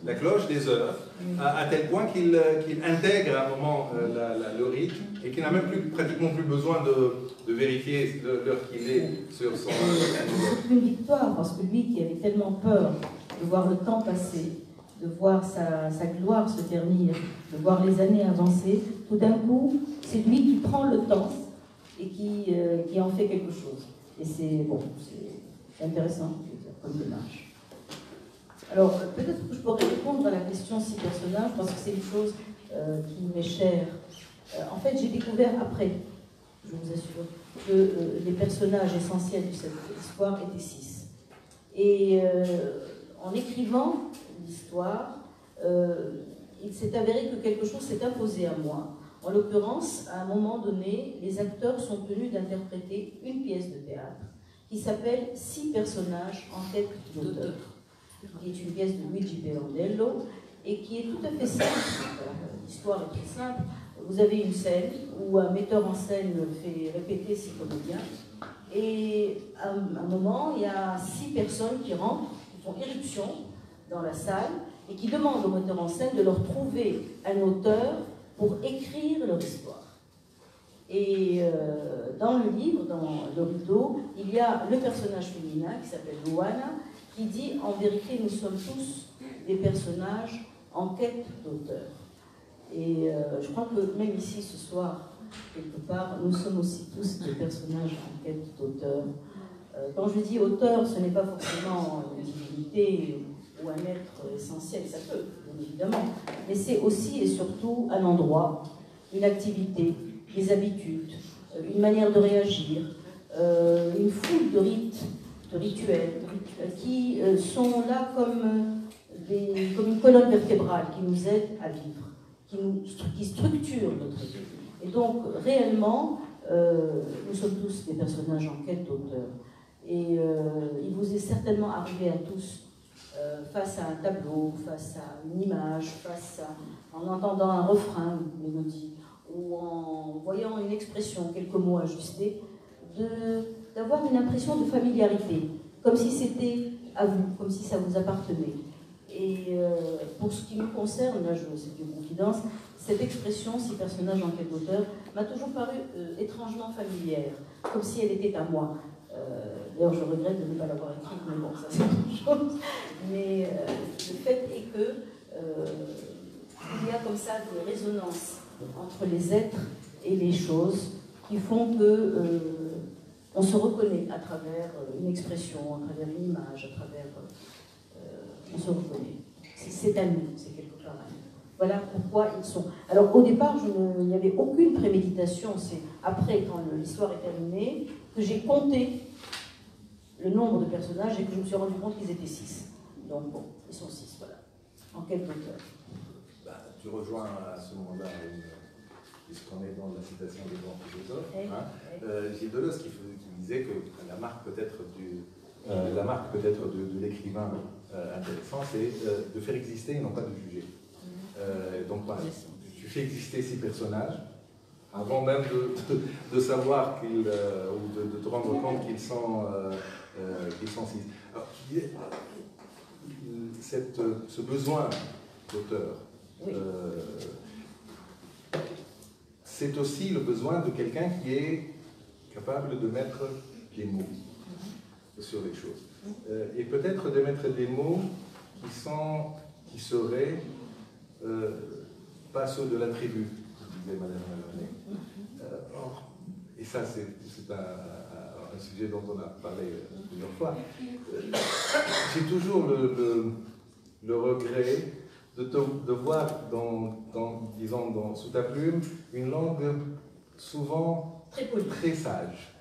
la cloche des heures, à tel point qu'il intègre à un moment le rythme, et qu'il n'a même pratiquement plus besoin de vérifier l'heure qu'il est sur son... C'est une victoire, parce que lui qui avait tellement peur de voir le temps passer, de voir sa gloire se ternir, de voir les années avancer, tout d'un coup, c'est lui qui prend le temps et qui en fait quelque chose. Et c'est bon, c'est intéressant comme démarche. Alors, peut-être que je pourrais répondre à la question 6 personnages, parce que c'est une chose qui m'est chère. En fait, j'ai découvert après, je vous assure, que les personnages essentiels de cette histoire étaient 6. Et en écrivant l'histoire, il s'est avéré que quelque chose s'est imposé à moi. En l'occurrence, à un moment donné, les acteurs sont tenus d'interpréter une pièce de théâtre qui s'appelle 6 personnages en quête d'auteur, qui est une pièce de Luigi Pirandello et qui est tout à fait simple. L'histoire est très simple. Vous avez une scène où un metteur en scène fait répéter 6 comédiens et à un moment, il y a 6 personnes qui rentrent, qui font irruption dans la salle et qui demandent au metteur en scène de leur trouver un auteur pour écrire leur histoire. Et dans le livre, dans le rideau, il y a le personnage féminin qui s'appelle Luana, qui dit « En vérité, nous sommes tous des personnages en quête d'auteur ». Et je crois que même ici, ce soir, quelque part, nous sommes aussi tous des personnages en quête d'auteur. Quand je dis auteur, ce n'est pas forcément une divinité ou un être essentiel, ça peut, bien évidemment, mais c'est aussi et surtout un endroit, une activité, des habitudes, une manière de réagir, une foule de rites, de rituels, qui sont là comme une colonne vertébrale qui nous aide à vivre, qui structure notre vie. Et donc, réellement, nous sommes tous des personnages en quête d'auteur. Et il vous est certainement arrivé à tous, face à un tableau, face à une image, en entendant un refrain, une mélodie, ou en voyant une expression, quelques mots ajustés, d'avoir une impression de familiarité, comme si c'était à vous, comme si ça vous appartenait. Et pour ce qui me concerne, là c'est une confidence, cette expression, 6 personnages en quête d'auteur, m'a toujours paru étrangement familière, comme si elle était à moi. D'ailleurs, je regrette de ne pas l'avoir écrite, mais bon, ça c'est autre chose. Mais le fait est que il y a comme ça des résonances entre les êtres et les choses qui font que on se reconnaît à travers une expression, à travers une image, à travers... on se reconnaît. C'est à nous, c'est quelque part à nous. Voilà pourquoi ils sont... Alors au départ, il n'y avait aucune préméditation. C'est après, quand l'histoire est terminée, que j'ai compté le nombre de personnages et que je me suis rendu compte qu'ils étaient 6. Donc bon, ils sont 6, voilà. En quête d'auteur. Tu rejoins à ce moment-là, puisqu'on est dans la citation des grands philosophes, Gilles Deleuze qui disait que la marque peut-être de l'écrivain intéressant, c'est de faire exister et non pas de juger. Donc tu fais exister 6 personnages avant même de savoir ou de te rendre compte qu'ils sont 6. Alors, ce besoin d'auteur, c'est aussi le besoin de quelqu'un qui est capable de mettre des mots sur les choses. Et peut-être de mettre des mots qui seraient pas ceux de la tribu, disait Madame Maloney. Et ça, c'est un sujet dont on a parlé plusieurs fois. J'ai toujours le regret de voir sous ta plume une langue souvent très sage.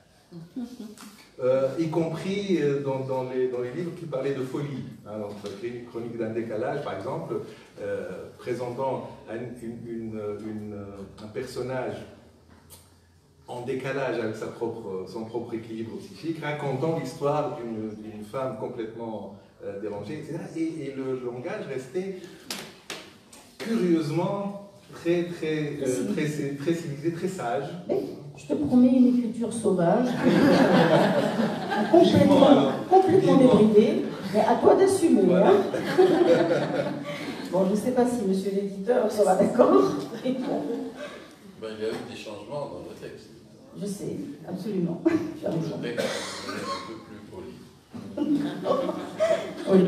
Y compris dans les livres qui parlaient de folie. Hein, donc, Chronique d'un décalage, par exemple, présentant un personnage en décalage avec son propre équilibre psychique, racontant l'histoire d'une femme complètement dérangée, etc. Et le langage restait curieusement très civilisé, très sage. Je te promets une écriture sauvage, complètement débridée, mais à toi d'assumer. Voilà. Hein. Bon, je ne sais pas si monsieur l'éditeur sera d'accord. Ben, il y a eu des changements dans le texte. Je sais, absolument. Tu as raison. Le texte est un peu plus poli. Oui.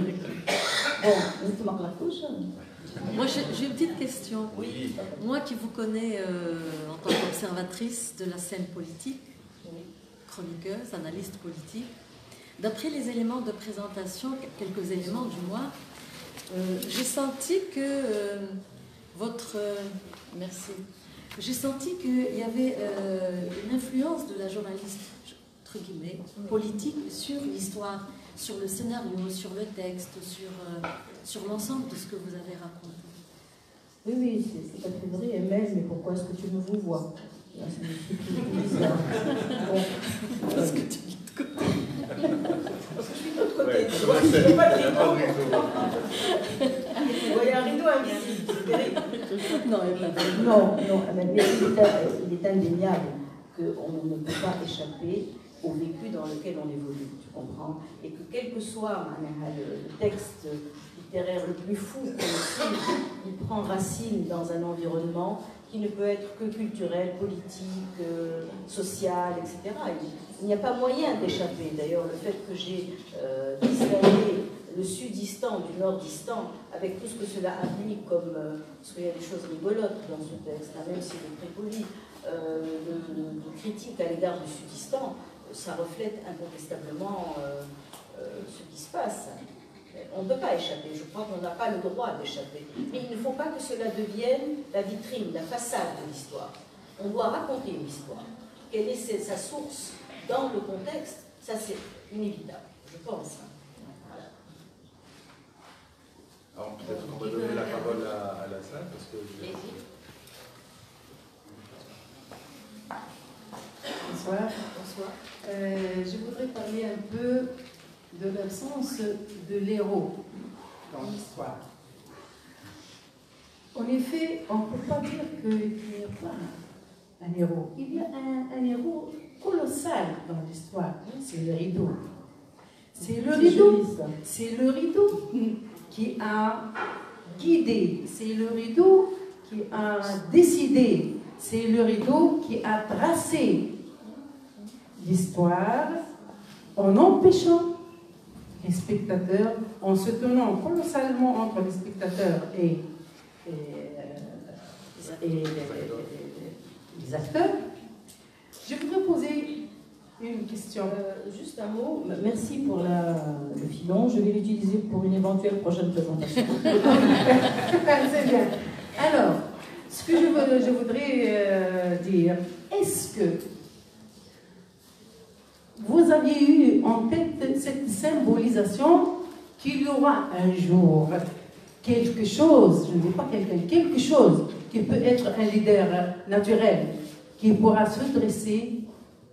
Bon, tu marques la couche. Moi, j'ai une petite question. Oui. Moi qui vous connais en tant qu'observatrice de la scène politique, chroniqueuse, analyste politique. D'après les éléments de présentation, quelques éléments du moins, j'ai senti que merci. J'ai senti qu'il y avait une influence de la journaliste, entre guillemets, politique sur l'histoire, sur le scénario, sur le texte, sur l'ensemble de ce que vous avez raconté. Oui, oui, c'est tout à fait vrai. Et même, mais pourquoi est-ce que tu me vous vois? Là, c'est bizarre. Bon. Parce que tu dis de côté. Parce que je suis de l'autre côté. Ouais, Tu vois, il n'y a pas de rideau. rideau. Vous voyez un rideau invisible, c'est terrible. Non, il n'y a pas de... Non, mais il est indéniable qu'on ne peut pas échapper au vécu dans lequel on évolue, tu comprends? Et que quel que soit le texte littéraire le plus fou possible, il prend racine dans un environnement qui ne peut être que culturel, politique, social, etc. Il n'y a pas moyen d'échapper. D'ailleurs, le fait que j'ai distingué le sudistan du nordistan, avec tout ce que cela implique, comme parce qu'il y a des choses rigolotes dans ce texte, hein, même s'il est très poli, de critique à l'égard du sudistan, ça reflète incontestablement ce qui se passe. On ne peut pas échapper, je crois qu'on n'a pas le droit d'échapper. Mais il ne faut pas que cela devienne la vitrine, la façade de l'histoire. On doit raconter une histoire. Quelle est sa source dans le contexte? Ça, c'est inévitable, je pense. Voilà. Alors peut-être qu'on va donner la parole à la salle, parce que... Bonsoir. Bonsoir. Je voudrais parler un peu de l'absence de l'héros dans l'histoire. En effet, on ne peut pas dire qu'il n'y a pas un héros. Il y a un héros colossal dans l'histoire, c'est le rideau. C'est le rideau, c'est le rideau qui a guidé, c'est le rideau qui a décidé, c'est le rideau qui a tracé l'histoire en empêchant les spectateurs, en se tenant colossalement entre les spectateurs et les acteurs. Je voudrais poser une question. Juste un mot, merci pour le filon, je vais l'utiliser pour une éventuelle prochaine présentation. C'est bien. Alors, ce que je voudrais dire, est-ce que vous aviez eu en tête cette symbolisation qu'il y aura un jour quelque chose, je ne dis pas quelqu'un, quelque chose qui peut être un leader naturel, qui pourra se dresser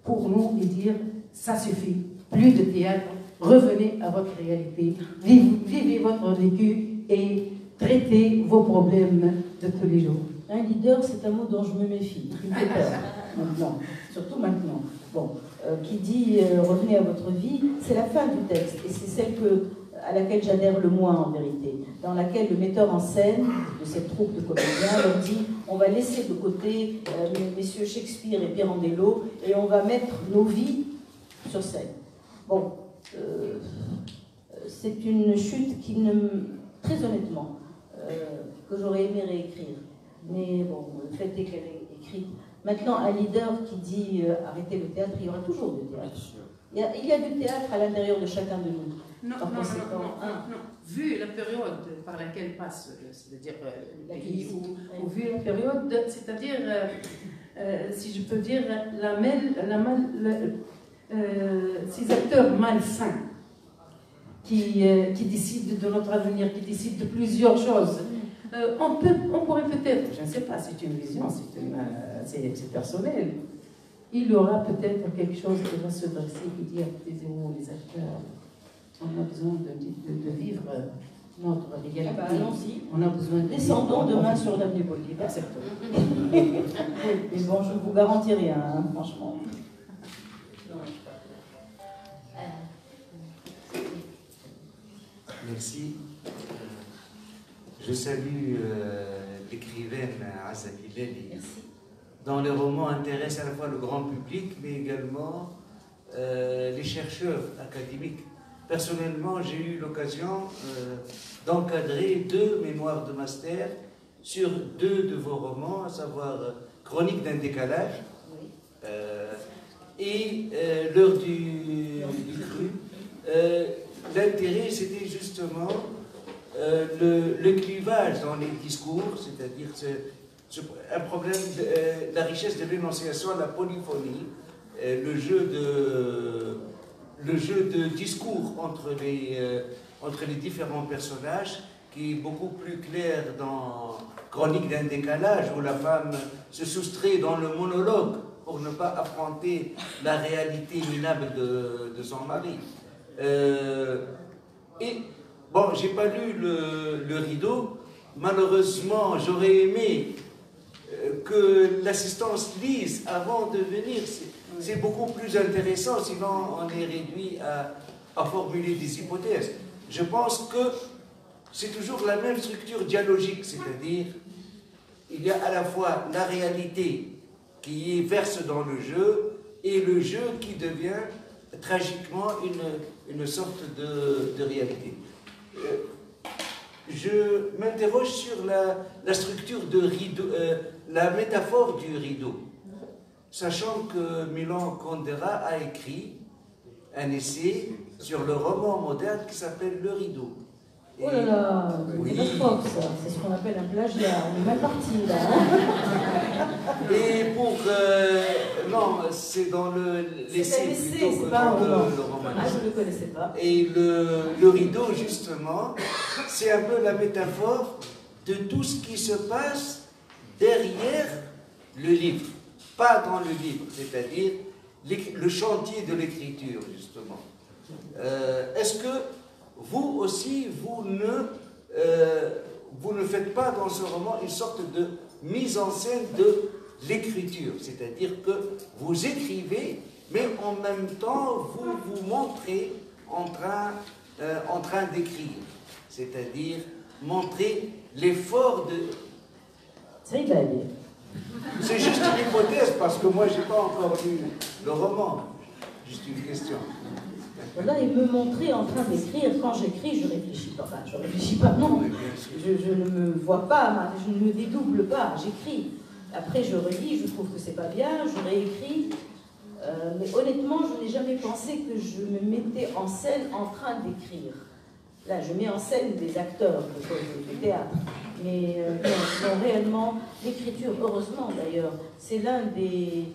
pour nous et dire ça suffit, plus de théâtre, revenez à votre réalité, vivez votre vécu et traitez vos problèmes de tous les jours. Un leader, c'est un mot dont je me méfie, qui me fait peur, maintenant, surtout maintenant. Bon, qui dit revenez à votre vie, c'est la fin du texte, et c'est celle à laquelle j'adhère le moins en vérité, dans laquelle le metteur en scène de cette troupe de comédiens leur dit on va laisser de côté messieurs Shakespeare et Pirandello et on va mettre nos vies sur scène. Bon, c'est une chute qui très honnêtement, que j'aurais aimé réécrire. Mais bon, le fait est qu'elle est écrite. Maintenant, un leader qui dit arrêtez le théâtre, il y aura toujours du théâtre. Il y a du théâtre à l'intérieur de chacun de nous. Non. Vu la période par laquelle passe, c'est-à-dire la vie, ou vu la période, c'est-à-dire, si je peux dire, ces acteurs malsains qui décident de notre avenir, qui décident de plusieurs choses. On pourrait peut-être, je ne sais pas, c'est une vision, c'est personnel. Il y aura peut-être quelque chose qui va se dresser et dire les héros, les acteurs, on a besoin de vivre notre réalité. Ah bah, allons-y. On a besoin de descendons demain sur l'avenue politique, acceptons. Mais bon, je ne vous garantis rien, hein, franchement. Merci. Je salue l'écrivaine Assa Bilali, dont les romans intéressent à la fois le grand public, mais également les chercheurs académiques. Personnellement, j'ai eu l'occasion d'encadrer 2 mémoires de master sur 2 de vos romans, à savoir Chronique d'un décalage et l'heure du cru. L'intérêt, c'était justement le clivage dans les discours, c'est-à-dire un problème de la richesse de l'énonciation, la polyphonie, le jeu de discours entre les différents personnages, qui est beaucoup plus clair dans Chronique d'un décalage, où la femme se soustrait dans le monologue pour ne pas affronter la réalité minable de son mari. Et bon, j'ai pas lu le rideau. Malheureusement, j'aurais aimé que l'assistance lise avant de venir. C'est beaucoup plus intéressant, sinon on est réduit à formuler des hypothèses. Je pense que c'est toujours la même structure dialogique, c'est-à-dire il y a à la fois la réalité qui verse dans le jeu et le jeu qui devient tragiquement une sorte de réalité. Je m'interroge sur la structure de rideau, la métaphore du rideau, sachant que Milan Kundera a écrit un essai sur le roman moderne qui s'appelle Le Rideau. Oh là là, oui. c'est notre ça. C'est ce qu'on appelle un plagiat. On est mal parti là. Hein. Et pour... non, c'est dans l'essai plutôt que pas dans le roman. roman. Ah, je ne le connaissais pas. Et le rideau, justement, c'est un peu la métaphore de tout ce qui se passe derrière le livre. Pas dans le livre, c'est-à-dire le chantier de l'écriture, justement. Est-ce que vous aussi, vous ne faites pas dans ce roman une sorte de mise en scène de l'écriture, c'est-à-dire que vous écrivez, mais en même temps, vous vous montrez en train d'écrire, c'est-à-dire montrer l'effort de... C'est vrai. C'est juste une hypothèse, parce que moi, je n'ai pas encore lu le roman. Juste une question. Là, il me montrait en train d'écrire. Quand j'écris, je réfléchis pas. Enfin, je réfléchis pas, non. Je ne me vois pas, je ne me dédouble pas. J'écris. Après, je relis, je trouve que c'est pas bien, je réécris. Mais honnêtement, je n'ai jamais pensé que je me mettais en scène en train d'écrire. Là, je mets en scène des acteurs de théâtre. Mais non, réellement, l'écriture, heureusement d'ailleurs, c'est l'un des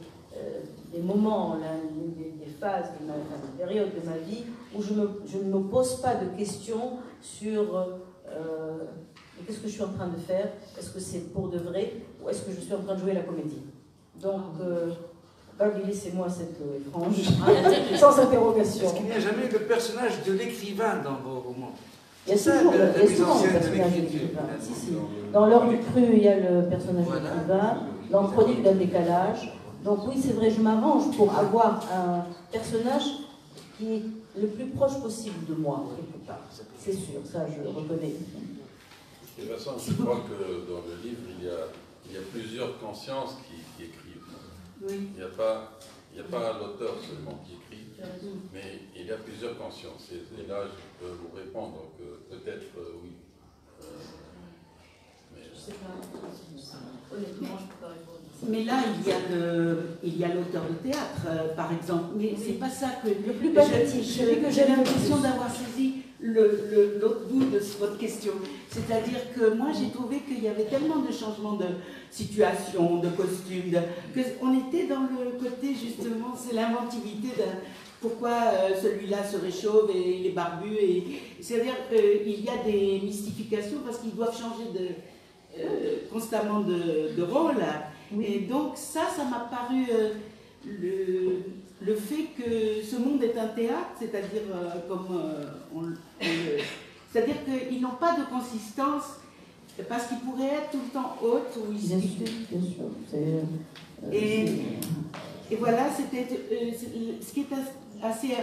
moments, l'une des phases, des périodes de ma vie où je ne me pose pas de questions sur qu'est-ce que je suis en train de faire, est-ce que c'est pour de vrai ou est-ce que je suis en train de jouer la comédie. Donc, laissez-moi cette frange, sans interrogation. Est-ce qu'il n'y a jamais le personnage de l'écrivain dans vos romans? Il y a toujours le personnage de l'écrivain. Si, si. Dans L'heure du cru, il y a le personnage de l'écrivain. Dans Chronique d'un décalage. Donc oui, c'est vrai, je m'arrange pour avoir un personnage qui est le plus proche possible de moi, quelque part. C'est sûr, ça je le reconnais. De toute façon, je crois que dans le livre, il y a plusieurs consciences qui écrivent. Oui. Il n'y a pas l'auteur seulement qui écrit, mais il y a plusieurs consciences. Et là, je peux vous répondre que peut-être oui. Mais je sais pas. Honnêtement, je ne peux pas répondre. Mais là, il y a l'auteur de théâtre, par exemple. Mais c'est pas ça que... Le plus pathétique. J'ai l'impression d'avoir saisi l'autre bout de votre question. C'est-à-dire que moi, j'ai trouvé qu'il y avait tellement de changements de situation, de costumes, qu'on était dans le côté, justement, c'est l'inventivité de pourquoi celui-là se réchauffe et il est barbu. C'est-à-dire qu'il y a des mystifications parce qu'ils doivent changer constamment de rôle. Oui. Et donc ça m'a paru le fait que ce monde est un théâtre, c'est-à-dire c'est-à-dire qu'ils n'ont pas de consistance parce qu'ils pourraient être tout le temps autres ou ici. Bien sûr. Et voilà, c'était ce qui est assez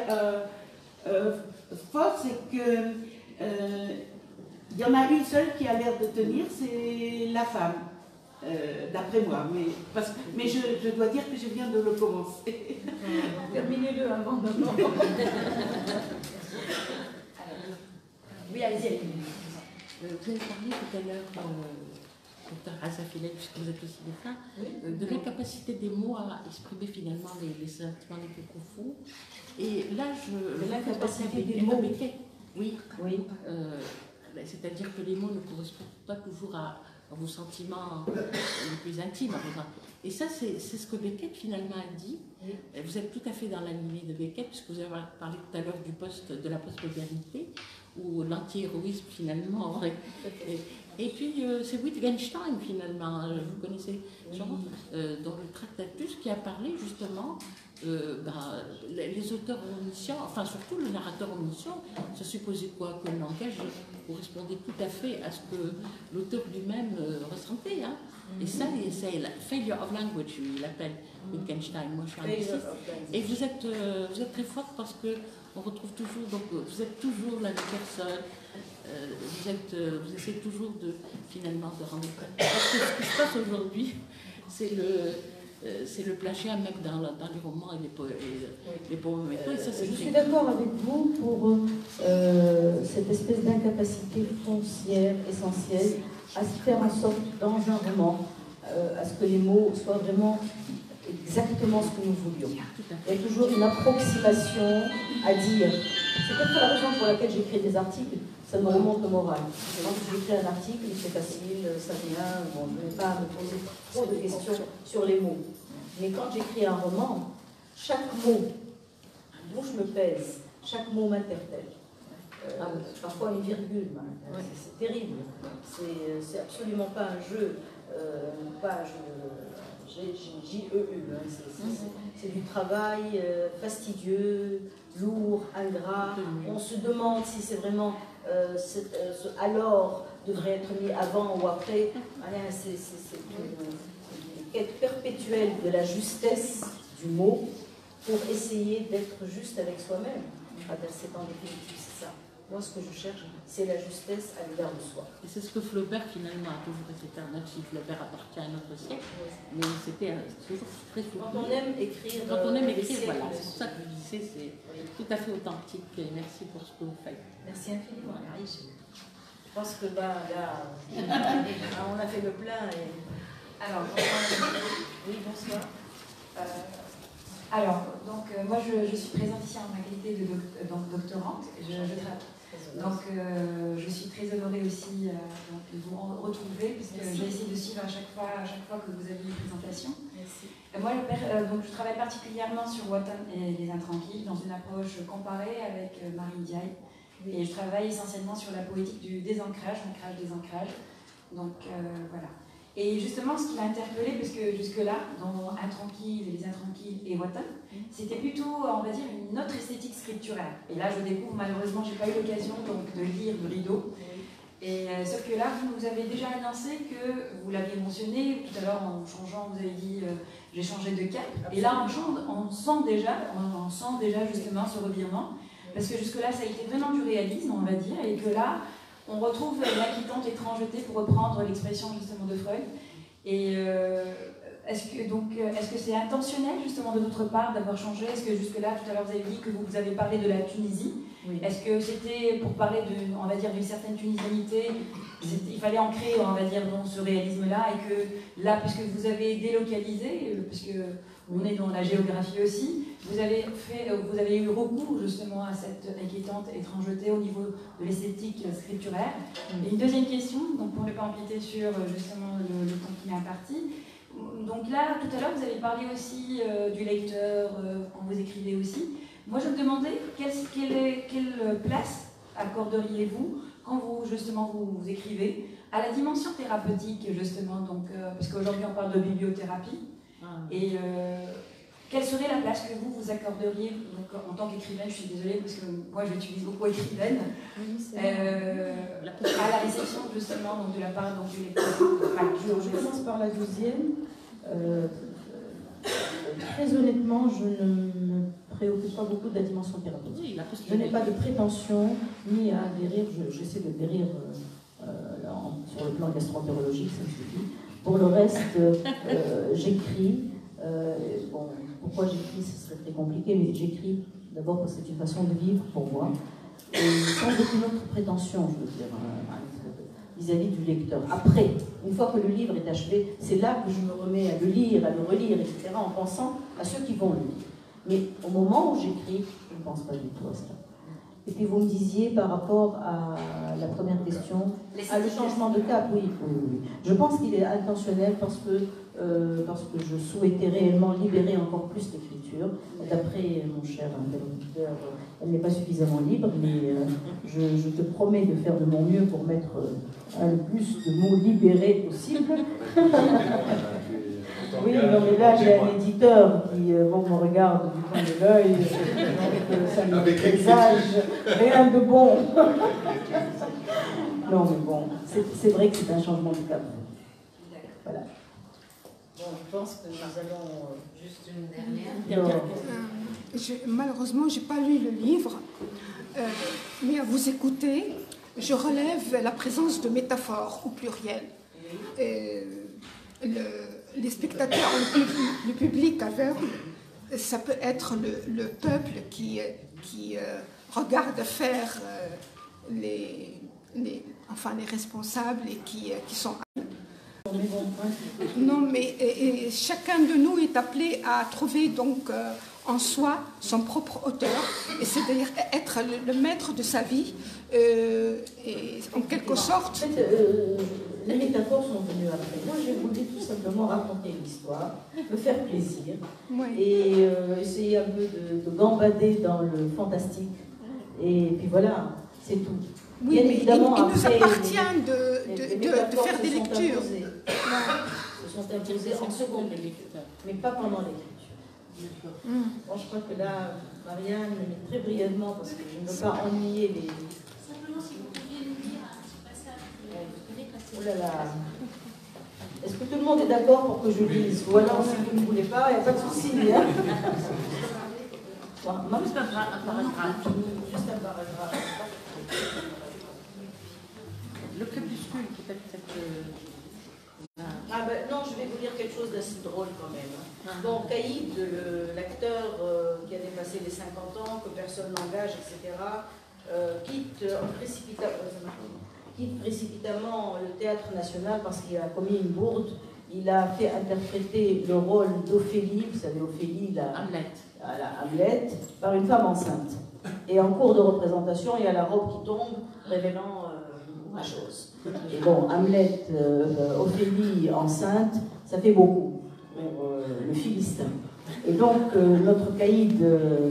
fort, c'est que il y en a une seule qui a l'air de tenir, c'est la femme. D'après moi, mais je dois dire que je viens de le commencer. Terminez-le avant de... Oui, allez-y. Vous avez parlé tout à l'heure docteur Azafilel, puisque vous êtes aussi médecin, de l'incapacité des mots à exprimer finalement les sentiments les plus profonds. Et là, de l'incapacité des mots. Oui. Oui. C'est-à-dire que les mots ne correspondent pas toujours à vos sentiments les plus intimes. Et ça, c'est ce que Beckett finalement a dit. Oui. Vous êtes tout à fait dans la lignée de Beckett, puisque vous avez parlé tout à l'heure de la postmodernité, ou l'anti-héroïsme finalement. Et puis c'est Wittgenstein finalement, vous connaissez sûrement, dans le Tractatus, qui a parlé justement, les auteurs omniscients, enfin surtout le narrateur omniscient, ça supposait quoi? Que le langage correspondait tout à fait à ce que l'auteur lui-même ressentait. Hein. Et ça, c'est la failure of language, il l'appelle Wittgenstein. Moi, je suis un artiste. Et vous êtes très forte parce que on retrouve toujours, donc vous êtes toujours la même personne. Vous essayez toujours finalement de rendre compte. Parce que ce qui se passe aujourd'hui, c'est le plagiat même dans les romans et les poèmes. Je suis d'accord avec vous pour cette espèce d'incapacité foncière, essentielle, à se faire en sorte dans un roman, à ce que les mots soient vraiment exactement ce que nous voulions. Il y a toujours une approximation à dire. C'est peut-être la raison pour laquelle j'écris des articles, ça me remonte le moral. Quand j'écris un article, c'est facile, ça vient, bon, je ne vais pas me poser trop de questions sur les mots. Mais quand j'écris un roman, chaque mot dont je me pèse, chaque mot m'interpelle. Parfois une virgule, c'est terrible. C'est absolument pas un jeu, pas J-E-U. C'est du travail fastidieux, lourd, ingrat. On se demande si c'est vraiment alors devrait être mis avant ou après. C'est une quête perpétuelle de la justesse du mot pour essayer d'être juste avec soi-même. C'est en définitive, c'est ça. Moi, ce que je cherche, c'est la justesse à l'égard de soi. Et c'est ce que Flaubert, finalement, a toujours été un même si Flaubert appartient à notre siècle. Mais c'était toujours très souvent. Quand on aime écrire, voilà. C'est pour ça que je disais, c'est tout à fait authentique. Et merci pour ce que vous faites. Merci infiniment. Je pense que là, on a fait le plein. Alors, oui, bonsoir. Alors, donc, moi, je suis présente ici en ma qualité de doctorante. Je suis très honorée aussi de vous retrouver, puisque j'ai essayé de suivre à chaque fois que vous avez une présentation. Merci. Moi, je travaille particulièrement sur Wotton et les Intranquilles, dans une approche comparée avec Marie Ndiaye. Et je travaille essentiellement sur la poétique du désancrage, désancrage. Donc, voilà. Et justement, ce qui m'a interpellée, parce que jusque-là, dans Intranquille, les Intranquilles et Wotton, c'était plutôt, on va dire, une autre esthétique scripturaire. Et là, je découvre, malheureusement, je n'ai pas eu l'occasion de lire le rideau. Et sauf que là, vous avez déjà annoncé que, vous l'aviez mentionné, tout à l'heure, en changeant, vous avez dit, j'ai changé de cap. Et là, on sent déjà justement ce revirement. Parce que jusque-là, ça a été vraiment du réalisme, on va dire, et que là, on retrouve l'inquiétante étrangeté, pour reprendre l'expression justement de Freud. Et est-ce que c'est intentionnel justement de votre part d'avoir changé? Est-ce que jusque-là, tout à l'heure, vous avez dit que vous avez parlé de la Tunisie? Oui. Est-ce que c'était pour parler on va dire, d'une certaine tunisianité? Il fallait ancrer, on va dire, dans ce réalisme-là, et que là, puisque vous avez délocalisé, puisque on est dans la géographie aussi, vous avez eu recours justement à cette inquiétante étrangeté au niveau de l'esthétique scripturaire. Et une deuxième question, donc pour ne pas empiéter sur justement le temps qui m'est imparti. Donc là, tout à l'heure, vous avez parlé aussi du lecteur quand vous écrivez aussi. Moi, je me demandais quelle place accorderiez-vous quand vous écrivez à la dimension thérapeutique, justement, donc, parce qu'aujourd'hui on parle de bibliothérapie. Et quelle serait la place que vous accorderiez, donc, en tant qu'écrivaine? Je suis désolée parce que moi j'utilise beaucoup écrivaine, à la réception justement donc, de la part du lecteur. Je commence par la deuxième. Très honnêtement, je ne me préoccupe pas beaucoup de la dimension thérapeutique. Je n'ai pas de prétention ni à adhérer, j'essaie de guérir sur le plan gastroentérologique, ça me suffit. Pour le reste, j'écris. Bon, pourquoi j'écris, ce serait très compliqué, mais j'écris d'abord parce que c'est une façon de vivre pour moi. Et sans aucune autre prétention, je veux dire. vis-à-vis du lecteur. Après, une fois que le livre est achevé, c'est là que je me remets à le lire, à le relire, etc., en pensant à ceux qui vont le lire. Mais au moment où j'écris, je ne pense pas du tout à cela. Et puis vous me disiez par rapport à la première question, le changement de cap, oui. Je pense qu'il est intentionnel parce que je souhaitais réellement libérer encore plus l'écriture. D'après mon cher interlocuteur, elle n'est pas suffisamment libre, mais je te promets de faire de mon mieux pour mettre le plus de mots libérés possible. Oui, non, mais là, j'ai un éditeur qui me regarde du coin de l'œil, donc ça me présage rien de bon. Non, mais bon, c'est vrai que c'est un changement de cap. Voilà. Bon, je pense que nous allons juste une dernière question. Malheureusement, je n'ai pas lu le livre, mais à vous écouter, je relève la présence de métaphores au pluriel. Les spectateurs, le public aveugle, ça peut être le peuple qui regarde faire les responsables et qui sont... Non, mais chacun de nous est appelé à trouver donc en soi son propre auteur, et c'est-à-dire être le maître de sa vie, et en quelque sorte... En fait, les métaphores sont venues après. Moi, j'ai voulu tout simplement raconter l'histoire, me faire plaisir, et essayer un peu de gambader dans le fantastique. Et puis voilà, c'est tout. Oui, mais évidemment, il nous appartient de faire des lectures. Se sont imposées en seconde lecture, mais pas pendant l'écriture. Bon, je crois que là, Marianne le met très brièvement parce que je ne veux pas ennuyer les... Simplement, si vous pouviez nous dire ce passage. Oh là là. Est-ce que tout le monde est d'accord pour que je lise? Ou alors, si vous ne voulez pas, il n'y a pas de souci. Hein. Juste un paragraphe. Juste un paragraphe. Le crépuscule, peut-être. Non, je vais vous dire quelque chose d'assez drôle quand même. Donc, Caïd, l'acteur qui a dépassé les 50 ans, que personne n'engage, etc., quitte précipitamment le Théâtre National parce qu'il a commis une bourde. Il a fait interpréter le rôle d'Ophélie, vous savez, Ophélie, Hamlet, par une femme enceinte. Et en cours de représentation, il y a la robe qui tombe, révélant la chose. Et bon, Hamlet, Ophélie enceinte, ça fait beaucoup pour le Philistin. Et donc, notre Caïd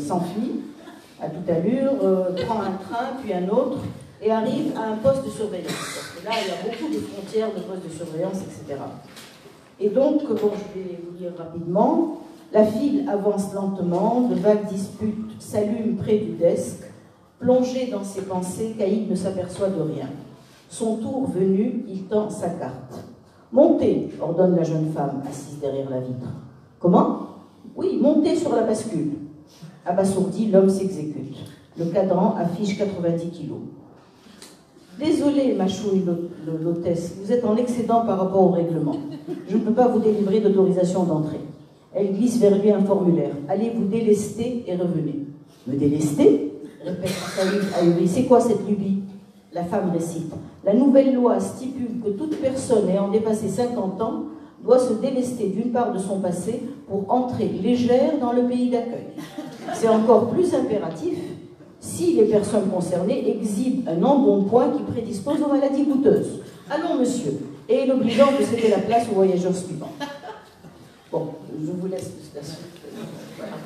s'enfuit à toute allure, prend un train, puis un autre, et arrive à un poste de surveillance. Parce que là, il y a beaucoup de frontières de postes de surveillance, etc. Et donc, bon, je vais vous dire rapidement, la file avance lentement, de vagues disputes s'allument près du desk. Plongé dans ses pensées, Caïd ne s'aperçoit de rien. Son tour venu, il tend sa carte. « Montez !» ordonne la jeune femme, assise derrière la vitre. « Comment ?»« Oui, montez sur la bascule. » Abasourdi, l'homme s'exécute. Le cadran affiche 90 kilos. « Désolé, mâchouille l'hôtesse, vous êtes en excédent par rapport au règlement. Je ne peux pas vous délivrer d'autorisation d'entrée. » Elle glisse vers lui un formulaire. « Allez vous délester et revenez. »« Me délester ?» répète Caïd ahuri. « C'est quoi cette lubie ?» La femme récite. « La nouvelle loi stipule que toute personne ayant dépassé 50 ans doit se délester d'une part de son passé pour entrer légère dans le pays d'accueil. C'est encore plus impératif si les personnes concernées exhibent un embonpoint qui prédispose aux maladies goûteuses. Allons, monsieur. » Et l'obligeant de céder la place aux voyageurs suivants. Bon, je vous laisse la suite. Voilà.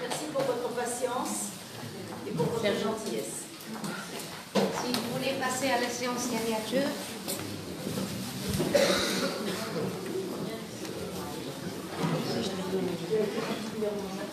Merci pour votre patience et pour votre gentillesse. Si vous voulez passer à la séance signature. Si je te donne